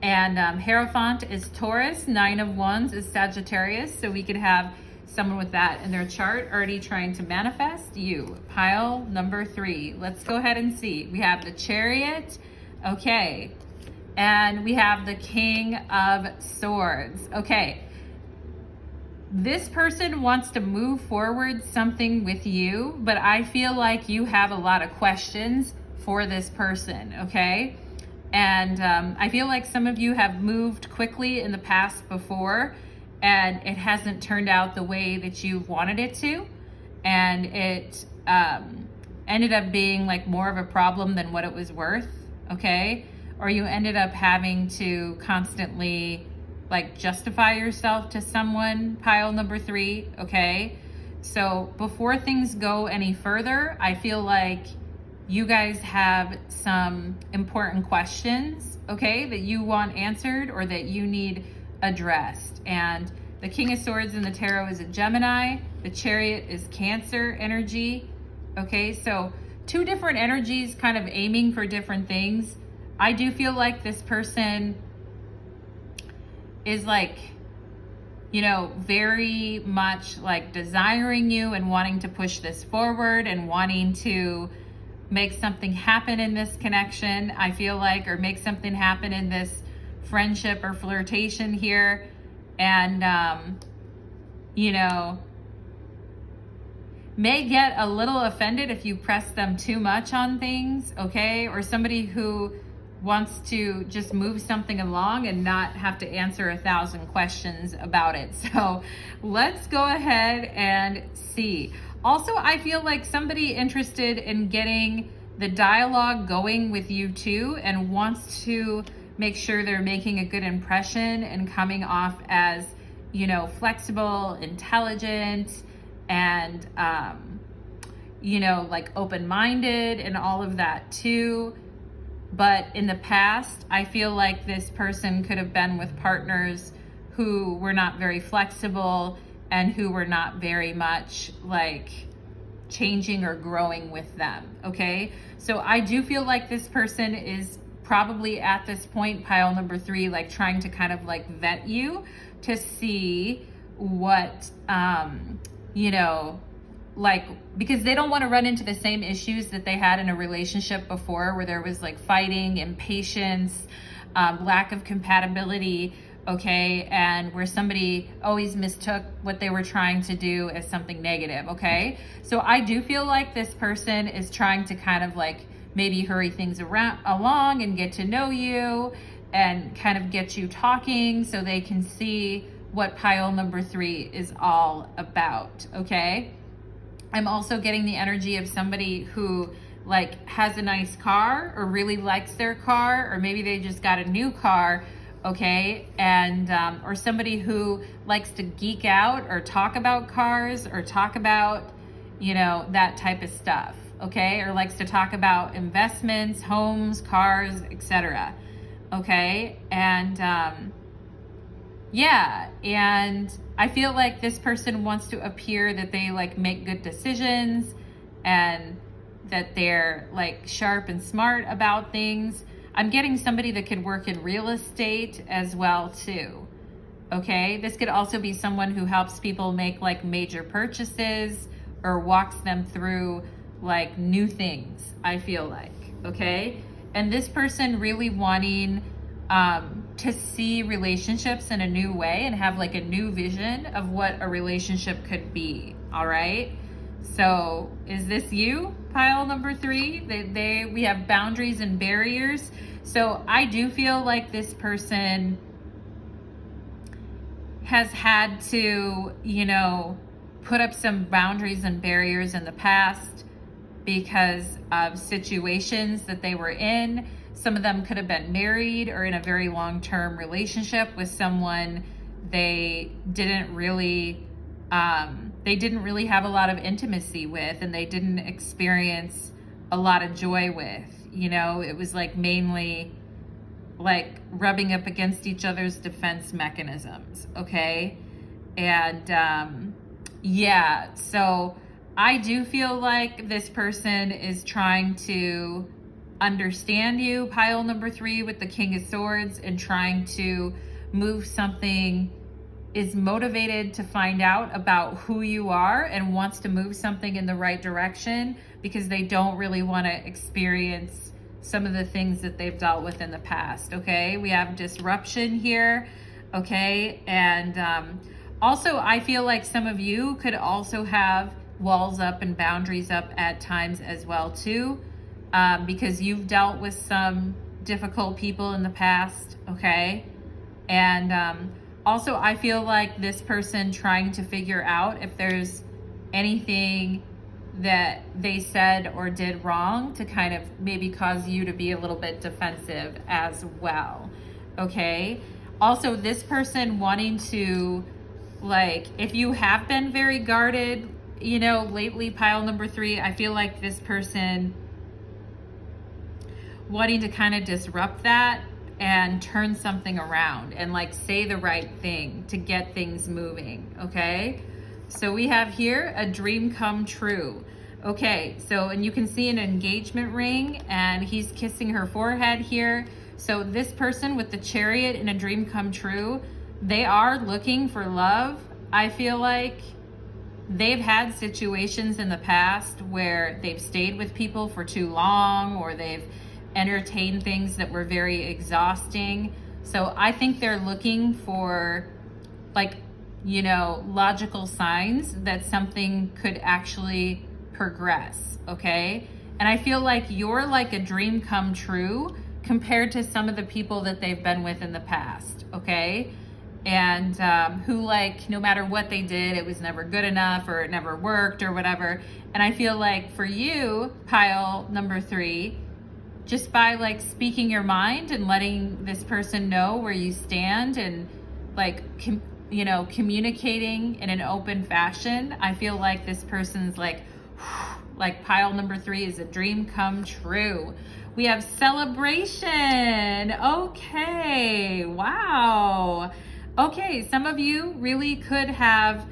And Hierophant is Taurus, 9 of Wands is Sagittarius. So we could have someone with that in their chart already trying to manifest you, pile number 3. Let's go ahead and see. We have the Chariot, okay, and we have the King of Swords. Okay, this person wants to move forward something with you, but I feel like you have a lot of questions for this person, okay? And I feel like some of you have moved quickly in the past before, and it hasn't turned out the way that you wanted it to. And it ended up being like more of a problem than what it was worth, okay? Or you ended up having to constantly like justify yourself to someone, pile number 3, okay? So before things go any further, I feel like you guys have some important questions, okay, that you want answered or that you need addressed. And the King of Swords in the tarot is a Gemini. The Chariot is Cancer energy, okay? So 2 different energies kind of aiming for different things. I do feel like this person is like, you know, very much like desiring you and wanting to push this forward and wanting to make something happen in this connection, I feel like, or make something happen in this friendship or flirtation here. And, you know, may get a little offended if you press them too much on things, okay? Or somebody who wants to just move something along and not have to answer 1,000 questions about it. So let's go ahead and see. Also, I feel like somebody interested in getting the dialogue going with you too and wants to make sure they're making a good impression and coming off as, you know, flexible, intelligent, and, you know, like open-minded and all of that too. But in the past, I feel like this person could have been with partners who were not very flexible and who were not very much like changing or growing with them, okay? So I do feel like this person is probably at this point, pile number 3, like trying to kind of like vet you to see what, you know, like, because they don't want to run into the same issues that they had in a relationship before where there was like fighting, impatience, lack of compatibility, okay, and where somebody always mistook what they were trying to do as something negative, okay? So I do feel like this person is trying to kind of like maybe hurry things along and get to know you and kind of get you talking so they can see what pile number 3 is all about, okay? I'm also getting the energy of somebody who like has a nice car or really likes their car, or maybe they just got a new car, okay? And, or somebody who likes to geek out or talk about cars or talk about, you know, that type of stuff, okay? Or likes to talk about investments, homes, cars, etc. Okay? And, yeah, and I feel like this person wants to appear that they like make good decisions and that they're like sharp and smart about things. I'm getting somebody that could work in real estate as well too. Okay, this could also be someone who helps people make like major purchases or walks them through like new things, I feel like, okay? And this person really wanting to see relationships in a new way and have like a new vision of what a relationship could be, all right? So is this you, pile number 3? We have boundaries and barriers. So I do feel like this person has had to, you know, put up some boundaries and barriers in the past because of situations that they were in. Some of them could have been married or in a very long-term relationship with someone they didn't really have a lot of intimacy with, and they didn't experience a lot of joy with. You know, it was like mainly like rubbing up against each other's defense mechanisms, okay? And yeah, so I do feel like this person is trying to understand you, pile number 3 with the King of Swords, and trying to move something, is motivated to find out about who you are and wants to move something in the right direction because they don't really want to experience some of the things that they've dealt with in the past, okay? We have disruption here, okay? And also, I feel like some of you could also have walls up and boundaries up at times as well too, because you've dealt with some difficult people in the past, okay? And also, I feel like this person trying to figure out if there's anything that they said or did wrong to kind of maybe cause you to be a little bit defensive as well, okay? Also, this person wanting to, like, if you have been very guarded, you know, lately, pile number 3, I feel like this person wanting to kind of disrupt that and turn something around and like say the right thing to get things moving, okay? So we have here a dream come true. Okay, so, and you can see an engagement ring and he's kissing her forehead here. So this person with the Chariot and a dream come true, they are looking for love. I feel like they've had situations in the past where they've stayed with people for too long, or they've entertained things that were very exhausting. So I think they're looking for, like, you know, logical signs that something could actually progress, okay? And I feel like you're like a dream come true compared to some of the people that they've been with in the past, okay? And who, like, no matter what they did, it was never good enough, or it never worked, or whatever. And I feel like for you, pile number 3, just by like speaking your mind and letting this person know where you stand, and like, you know, communicating in an open fashion, I feel like this person's like pile number 3 is a dream come true. We have celebration. Okay, wow. Okay, some of you really could have,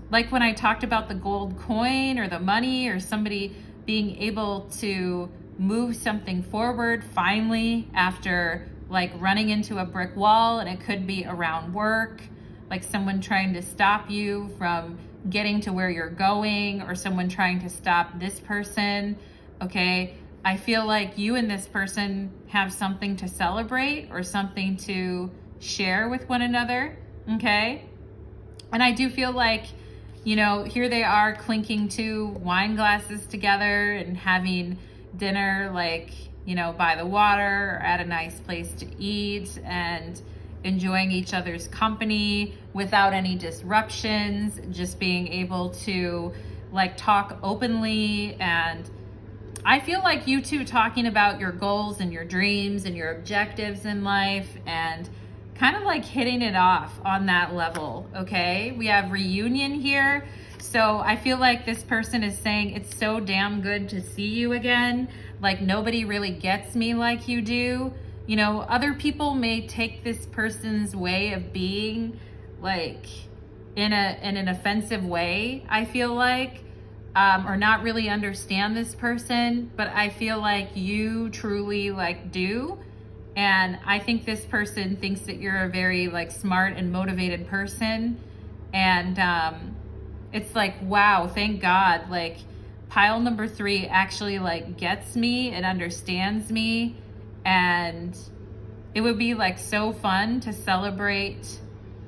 like when I talked about the gold coin or the money, or somebody being able to move something forward finally after like running into a brick wall, and it could be around work, like someone trying to stop you from getting to where you're going, or someone trying to stop this person, okay? I feel like you and this person have something to celebrate or something to share with one another, okay? And I do feel like, you know, here they are clinking 2 wine glasses together and having dinner, like, you know, by the water, or at a nice place to eat, and enjoying each other's company without any disruptions, just being able to like talk openly. And I feel like you two talking about your goals and your dreams and your objectives in life, and kind of like hitting it off on that level, okay? We have reunion here. So I feel like this person is saying, it's so damn good to see you again. Like, nobody really gets me like you do. You know, other people may take this person's way of being like in an offensive way, I feel like, or not really understand this person, but I feel like you truly like do. And I think this person thinks that you're a very like smart and motivated person. And it's like, wow, thank God, like pile number 3 actually like gets me and understands me. And it would be like so fun to celebrate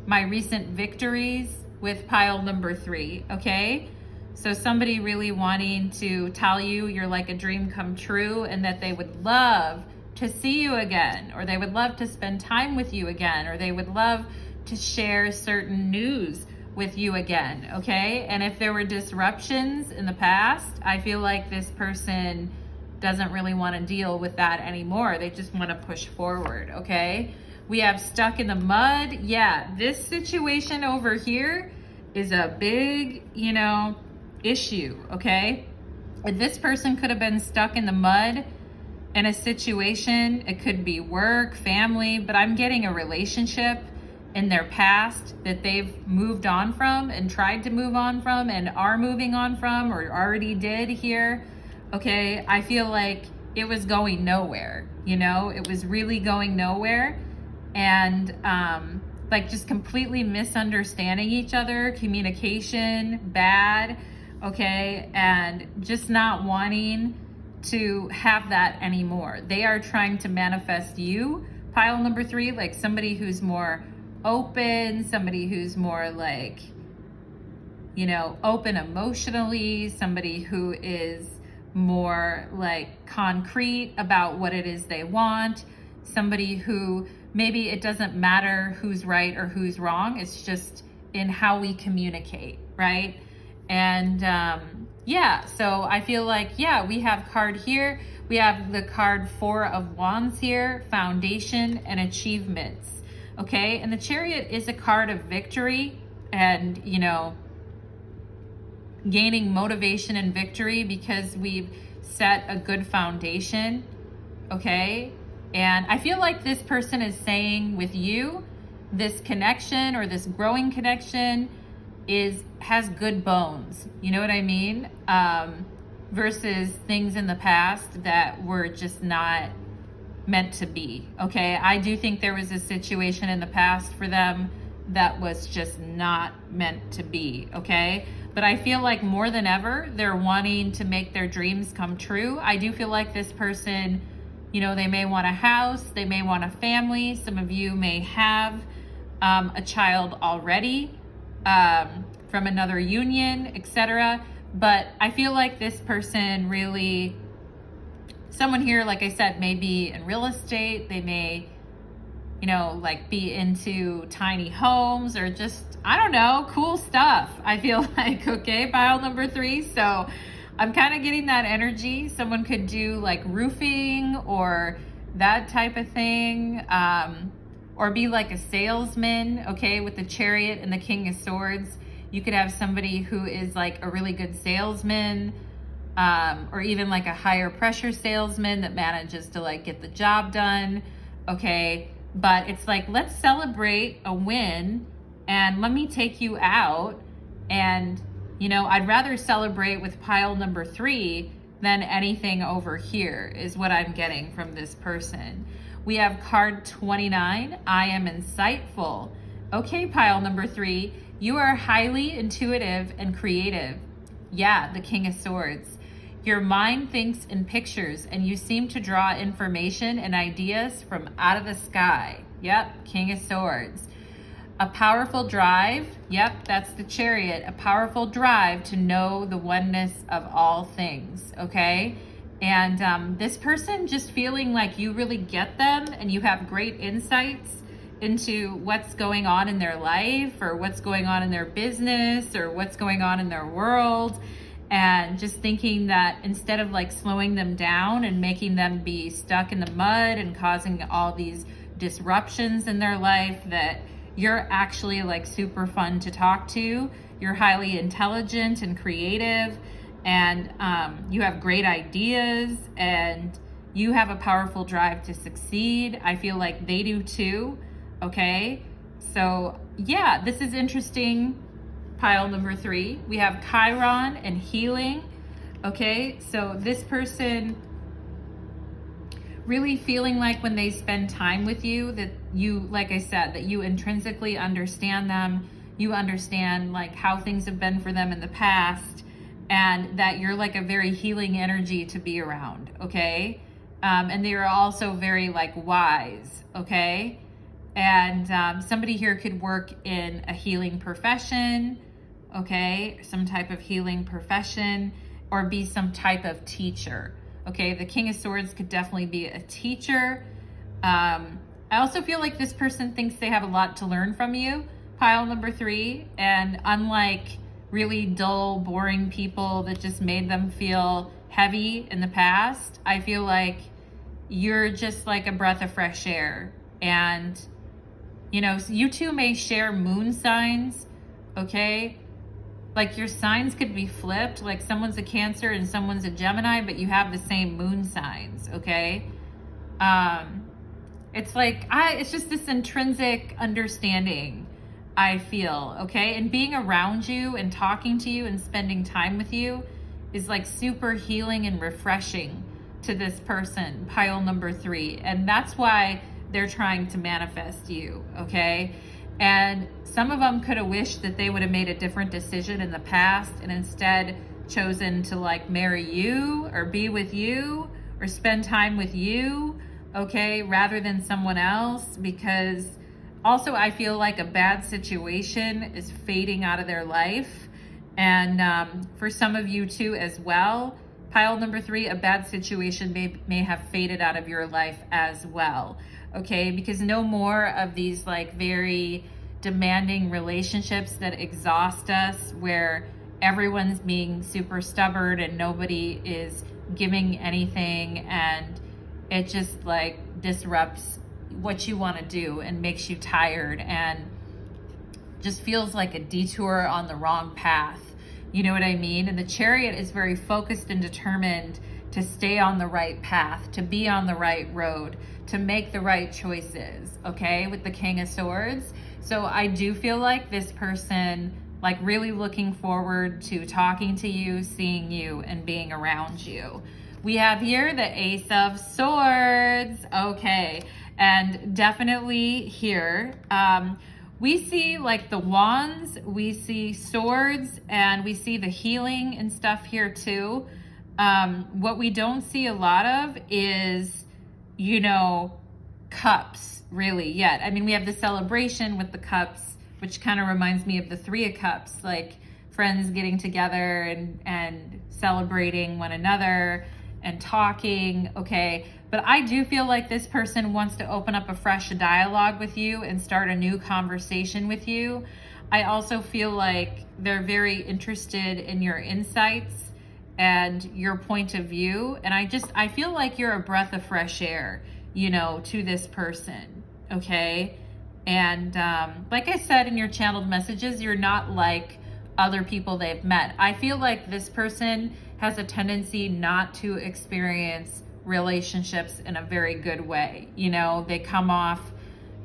my recent victories with pile number 3, okay? So somebody really wanting to tell you you're like a dream come true, and that they would love to see you again, or they would love to spend time with you again, or they would love to share certain news with you again, okay? And if there were disruptions in the past, I feel like this person doesn't really want to deal with that anymore. They just want to push forward, okay? We have stuck in the mud. Yeah, this situation over here is a big, you know, issue, okay? This person could have been stuck in the mud in a situation. It could be work, family, but I'm getting a relationship in their past that they've moved on from and tried to move on from and are moving on from, or already did here, okay? I feel like it was going nowhere, you know? It was really going nowhere. And like just completely misunderstanding each other, communication bad, okay? And just not wanting to have that anymore. They are trying to manifest you, pile number 3, like somebody who's more open, somebody who's more like, you know, open emotionally, somebody who is more like concrete about what it is they want, somebody who maybe it doesn't matter who's right or who's wrong, it's just in how we communicate, right? And yeah, so I feel like, yeah, we have card here, we have the card 4 of Wands here, foundation and achievements, okay? And the Chariot is a card of victory and, you know, gaining motivation and victory because we've set a good foundation, okay? And I feel like this person is saying with you, this connection or this growing connection has good bones, you know what I mean? Versus things in the past that were just not meant to be, okay? I do think there was a situation in the past for them that was just not meant to be, okay? But I feel like more than ever, they're wanting to make their dreams come true. I do feel like this person, you know, they may want a house, they may want a family. Some of you may have a child already from another union, etc. But I feel like this person really, someone here, like I said, may be in real estate. They may, you know, like be into tiny homes or just, I don't know, cool stuff. I feel like, okay, pile number 3. So I'm kind of getting that energy. Someone could do like roofing or that type of thing, or be like a salesman, okay, with the Chariot and the King of Swords. You could have somebody who is like a really good salesman, or even like a higher pressure salesman that manages to like get the job done, okay? But it's like, let's celebrate a win and let me take you out. And, you know, I'd rather celebrate with pile number 3 than anything over here is what I'm getting from this person. We have card 29, I am insightful. Okay, pile number 3, you are highly intuitive and creative. Yeah, the King of Swords. Your mind thinks in pictures and you seem to draw information and ideas from out of the sky. Yep, King of Swords. A powerful drive. Yep, that's the Chariot. A powerful drive to know the oneness of all things, okay? And this person just feeling like you really get them and you have great insights into what's going on in their life or what's going on in their business or what's going on in their world. And just thinking that instead of like slowing them down and making them be stuck in the mud and causing all these disruptions in their life, that you're actually like super fun to talk to. You're highly intelligent and creative, and you have great ideas, and you have a powerful drive to succeed. I feel like they do too, okay? So yeah, this is interesting. Pile number 3, we have Chiron and healing, okay? So this person really feeling like when they spend time with you that you, like I said, that you intrinsically understand them, you understand like how things have been for them in the past, and that you're like a very healing energy to be around, okay? And they are also very like wise, okay? And somebody here could work in a healing profession, okay? Some type of healing profession, or be some type of teacher, okay? The King of Swords could definitely be a teacher. I also feel like this person thinks they have a lot to learn from you, pile number 3. And unlike really dull, boring people that just made them feel heavy in the past, I feel like you're just like a breath of fresh air. And, you know, you two may share moon signs, okay? Like your signs could be flipped, like someone's a Cancer and someone's a Gemini, but you have the same moon signs, okay? It's like, it's just this intrinsic understanding, I feel, okay? And being around you and talking to you and spending time with you is like super healing and refreshing to this person, pile number 3. And that's why they're trying to manifest you, okay? And some of them could have wished that they would have made a different decision in the past and instead chosen to like marry you or be with you or spend time with you, okay, rather than someone else. Because also I feel like a bad situation is fading out of their life. And for some of you too as well, pile number 3, a bad situation may have faded out of your life as well. Okay, because no more of these like very demanding relationships that exhaust us, where everyone's being super stubborn and nobody is giving anything, and it just like disrupts what you want to do and makes you tired and just feels like a detour on the wrong path. You know what I mean? And the Chariot is very focused and determined to stay on the right path, to be on the right road, to make the right choices, okay, with the King of Swords. So I do feel like this person, like, really looking forward to talking to you, seeing you, and being around you. We have here the Ace of Swords, okay, and definitely here, we see like the wands, we see swords, and we see the healing and stuff here too. What we don't see a lot of is, you know, cups really yet. I mean, we have the celebration with the cups, which kind of reminds me of the Three of Cups, like friends getting together and celebrating one another and talking, okay? But I do feel like this person wants to open up a fresh dialogue with you and start a new conversation with you. I also feel like they're very interested in your insights and your point of view. And I feel like you're a breath of fresh air, you know, to this person, okay? And like I said in your channeled messages, you're not like other people they've met. I feel like this person has a tendency not to experience relationships in a very good way. You know, they come off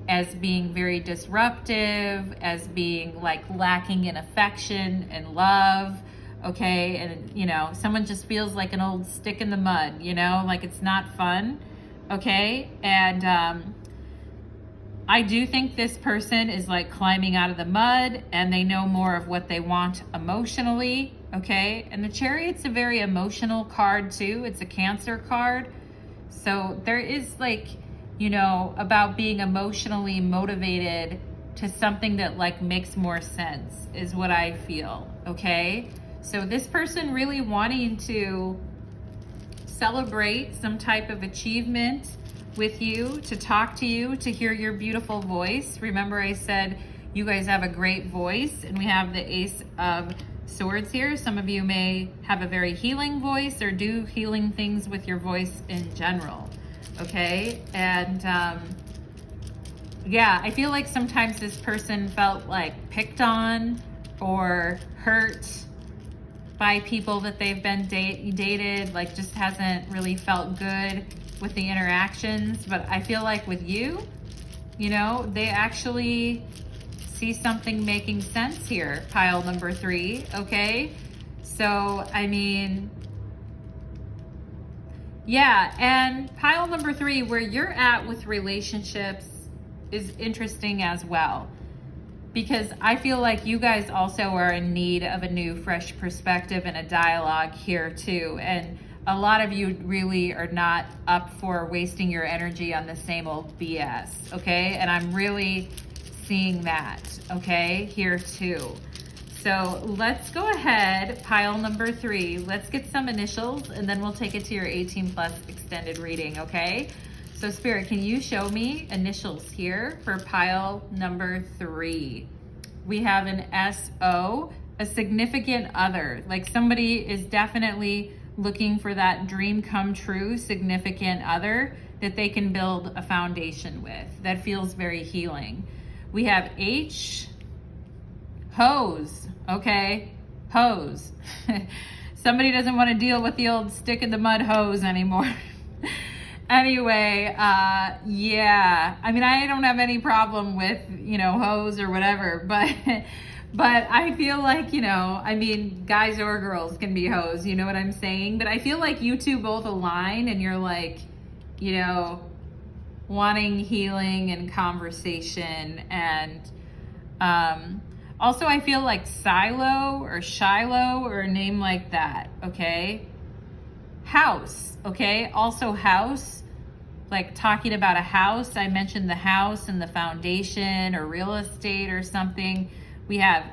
as being very disruptive, as being like lacking in affection and love, okay? And, you know, someone just feels like an old stick in the mud, you know, like it's not fun, okay? And I do think this person is like climbing out of the mud, and they know more of what they want emotionally, okay? And the Chariot's a very emotional card too. It's a Cancer card. So there is like, you know, about being emotionally motivated to something that like makes more sense is what I feel, okay? So this person really wanting to celebrate some type of achievement with you, to talk to you, to hear your beautiful voice. Remember I said you guys have a great voice, and we have the Ace of Swords here. Some of you may have a very healing voice or do healing things with your voice in general, okay? And yeah, I feel like sometimes this person felt like picked on or hurt by people that they've been dated, like just hasn't really felt good with the interactions. But I feel like with you, you know, they actually see something making sense here, pile number 3, okay? So, I mean, yeah, and pile number 3, where you're at with relationships is interesting as well, because I feel like you guys also are in need of a new, fresh perspective and a dialogue here too. And a lot of you really are not up for wasting your energy on the same old BS, okay? And I'm really seeing that, okay, here too. So let's go ahead, pile number 3. Let's get some initials, and then we'll take it to your 18 plus extended reading, okay? So Spirit, can you show me initials here for pile number 3? We have an SO, a significant other. Like somebody is definitely looking for that dream come true significant other that they can build a foundation with. That feels very healing. We have H, hose, okay? Hose. Somebody doesn't want to deal with the old stick in the mud hose anymore. Anyway, yeah, I mean, I don't have any problem with, you know, hose or whatever, but I feel like, you know, I mean, guys or girls can be hoes, you know what I'm saying? But I feel like you two both align, and you're like, you know, wanting healing and conversation. And also I feel like Silo or Shiloh or a name like that, okay? House, okay? Also house, like talking about a house. I mentioned the house and the foundation or real estate or something. We have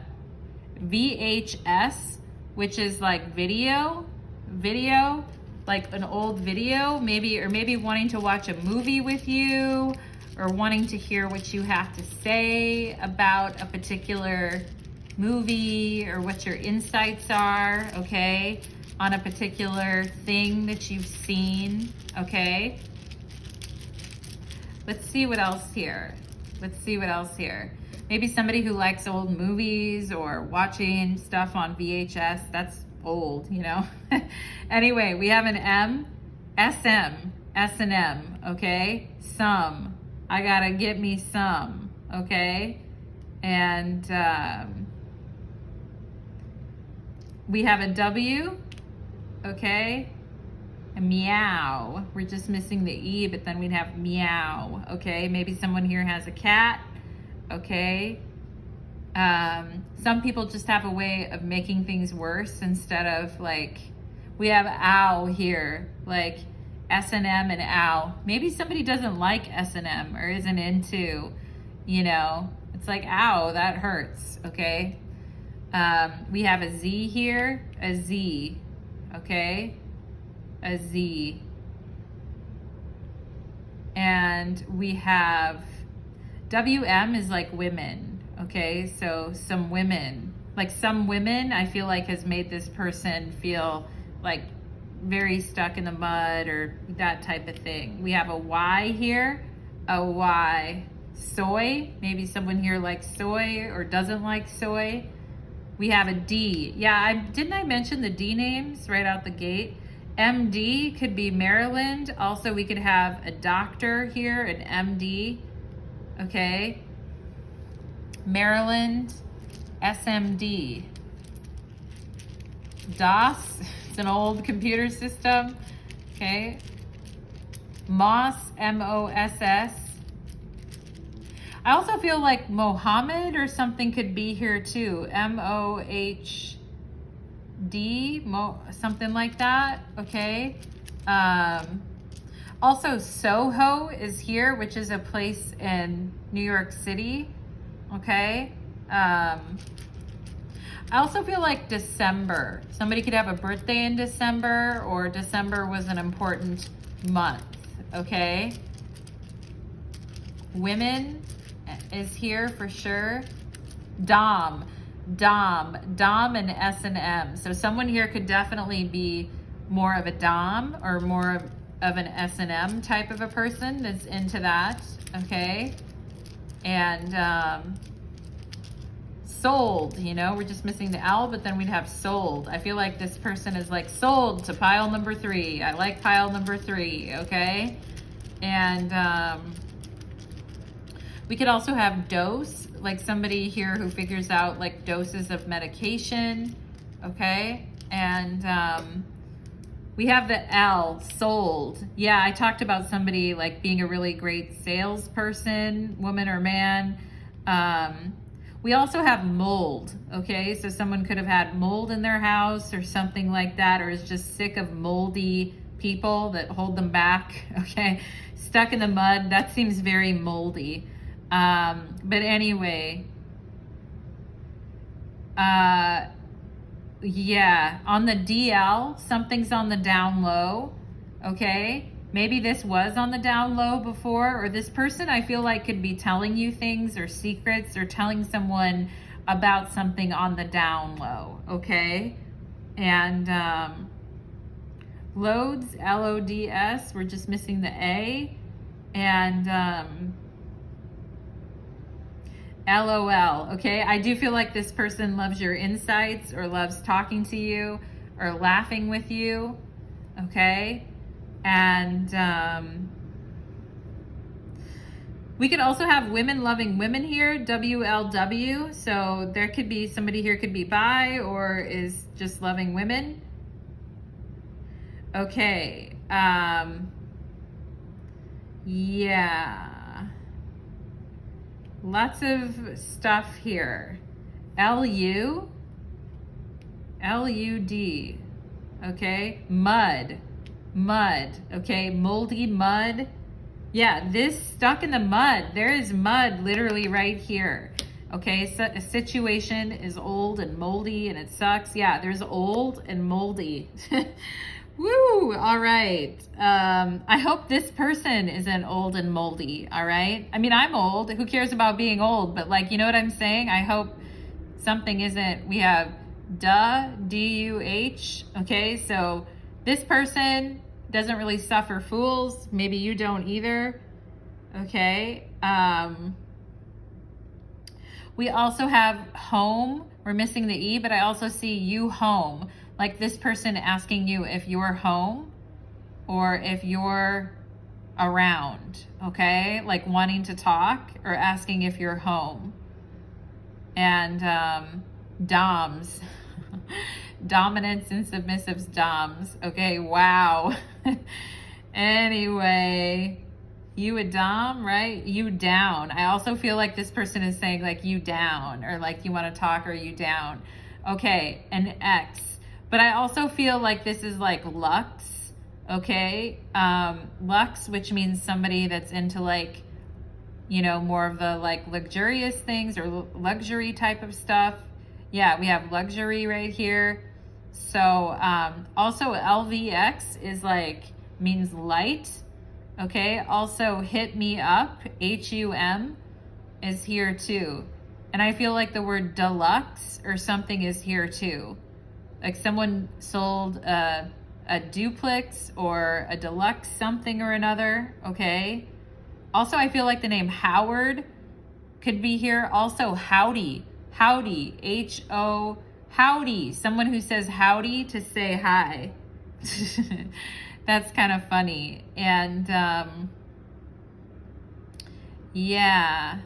VHS, which is like video, video, like an old video, maybe, or maybe wanting to watch a movie with you, or wanting to hear what you have to say about a particular movie, or what your insights are, okay, on a particular thing that you've seen, okay? Let's see what else here. Let's see what else here. Maybe somebody who likes old movies or watching stuff on VHS. That's old, you know? Anyway, we have an M, SM, S&M, okay? Some. I gotta get me some, okay? And we have a W, okay? A meow. We're just missing the E, but then we'd have meow, okay? Maybe someone here has a cat, okay? Some people just have a way of making things worse instead of like, we have ow here, like S&M and ow. Maybe somebody doesn't like S&M or isn't into, you know, it's like, ow, that hurts, okay? We have a Z here, a Z, okay? A Z. And we have WM is like women, okay? So some women, like some women, I feel like has made this person feel like very stuck in the mud or that type of thing. We have a Y here, a Y. Soy, maybe someone here likes soy or doesn't like soy. We have a D. Yeah, didn't I mention the D names right out the gate? MD could be Maryland. Also, we could have a doctor here, an MD. Okay. Maryland, SMD. DOS, it's an old computer system. Okay. Moss, MOSS. I also feel like Mohammed or something could be here too. MOHD, something like that, okay? Also, Soho is here, which is a place in New York City, okay? I also feel like December. Somebody could have a birthday in December, or December was an important month, okay? Women is here for sure. Dom and S&M. So someone here could definitely be more of a Dom or more of an S&M type of a person that's into that, okay? And sold, you know, we're just missing the L, but then we'd have sold. I feel like this person is like sold to pile number 3. I like pile number 3, okay? And we could also have dose, like somebody here who figures out like doses of medication, okay? And we have the L, sold. Yeah, I talked about somebody like being a really great salesperson, woman or man. We also have mold, okay? So someone could have had mold in their house or something like that, or is just sick of moldy people that hold them back, okay? Stuck in the mud, that seems very moldy. But anyway, yeah, on the DL, something's on the down low, okay? Maybe this was on the down low before, or this person I feel like could be telling you things or secrets or telling someone about something on the down low, okay? And loads, LODS, we're just missing the A, and LOL, okay? I do feel like this person loves your insights or loves talking to you or laughing with you, okay? And we could also have women loving women here, WLW. So there could be somebody here could be bi or is just loving women. Okay, yeah. Lots of stuff here. LUD, okay? Mud, okay? Moldy mud. Yeah, this stuck in the mud. There is mud literally right here, Okay, so a situation is old and moldy and it sucks. Yeah, there's old and moldy. Woo, all right. I hope this person isn't old and moldy, all right? I mean, I'm old. Who cares about being old? But like, you know what I'm saying? I hope something isn't. We have D-U-H, okay? So this person doesn't really suffer fools. Maybe you don't either, okay? We also have home. We're missing the E, but I also see you home. Like this person asking you if you're home or if you're around, okay? Like wanting to talk or asking if you're home. And doms, dominance and submissives, doms. Okay, wow. Anyway, you a dom, right? You down. I also feel like this person is saying like you down or like you want to talk or you down. Okay, an X. But I also feel like this is like Lux, okay? Lux, which means somebody that's into like, you know, more of the like luxurious things or luxury type of stuff. Yeah, we have luxury right here. So also LVX is like, means light. Okay, also hit me up, HUM is here too. And I feel like the word deluxe or something is here too. Like someone sold a duplex or a deluxe something or another, okay? Also, I feel like the name Howard could be here. Also, howdy, howdy, H-O, howdy. Someone who says howdy to say hi. That's kind of funny. And yeah,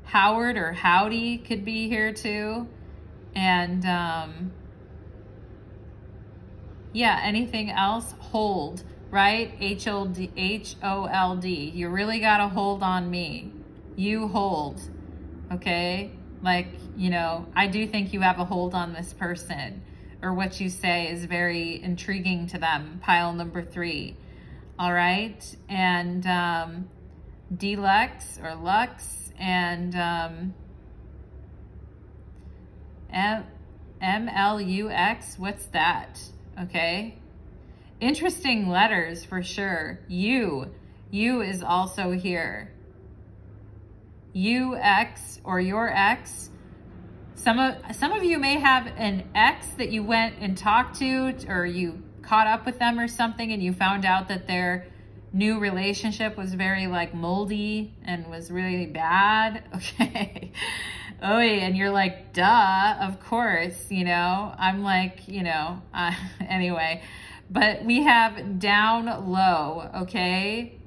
Howard or howdy could be here too. And yeah, anything else? Hold, right? H-O-L-D. You really got to hold on me. You hold, okay? Like, you know, I do think you have a hold on this person, or what you say is very intriguing to them. Pile number 3. All right. And deluxe or lux and MLUX. What's that? Okay. Interesting letters for sure. U is also here. UX or your ex. Some of you may have an ex that you went and talked to, or you caught up with them or something, and you found out that their new relationship was very like moldy and was really bad. Okay. Oh, yeah, and you're like, duh, of course, you know. I'm like, you know, anyway. But we have down low, okay?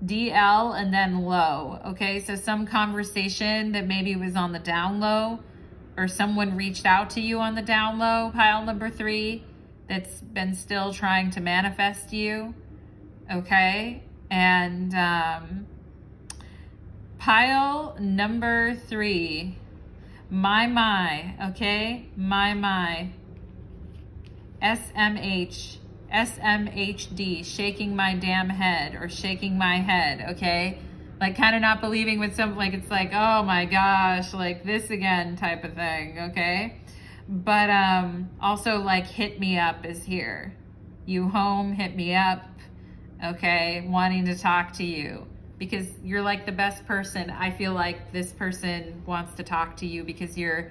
DL and then low, okay? So some conversation that maybe was on the down low, or someone reached out to you on the down low, pile number 3, that's been still trying to manifest you, okay? And pile number 3, my, okay? My. SMHD, shaking my damn head or shaking my head, okay? Like kind of not believing with something, like it's like, oh my gosh, like this again type of thing, okay? But also like hit me up is here. You home, hit me up, okay? Wanting to talk to you because you're like the best person. I feel like this person wants to talk to you because you're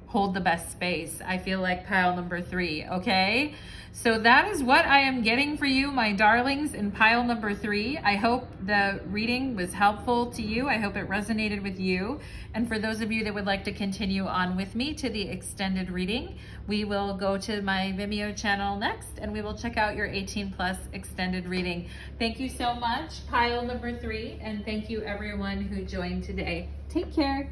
hold the best space. I feel like pile number 3, okay? So that is what I am getting for you, my darlings, in pile number 3. I hope the reading was helpful to you. I hope it resonated with you. And for those of you that would like to continue on with me to the extended reading, we will go to my Vimeo channel next and we will check out your 18+ extended reading. Thank you so much, pile number 3, and thank you everyone who joined today. Take care.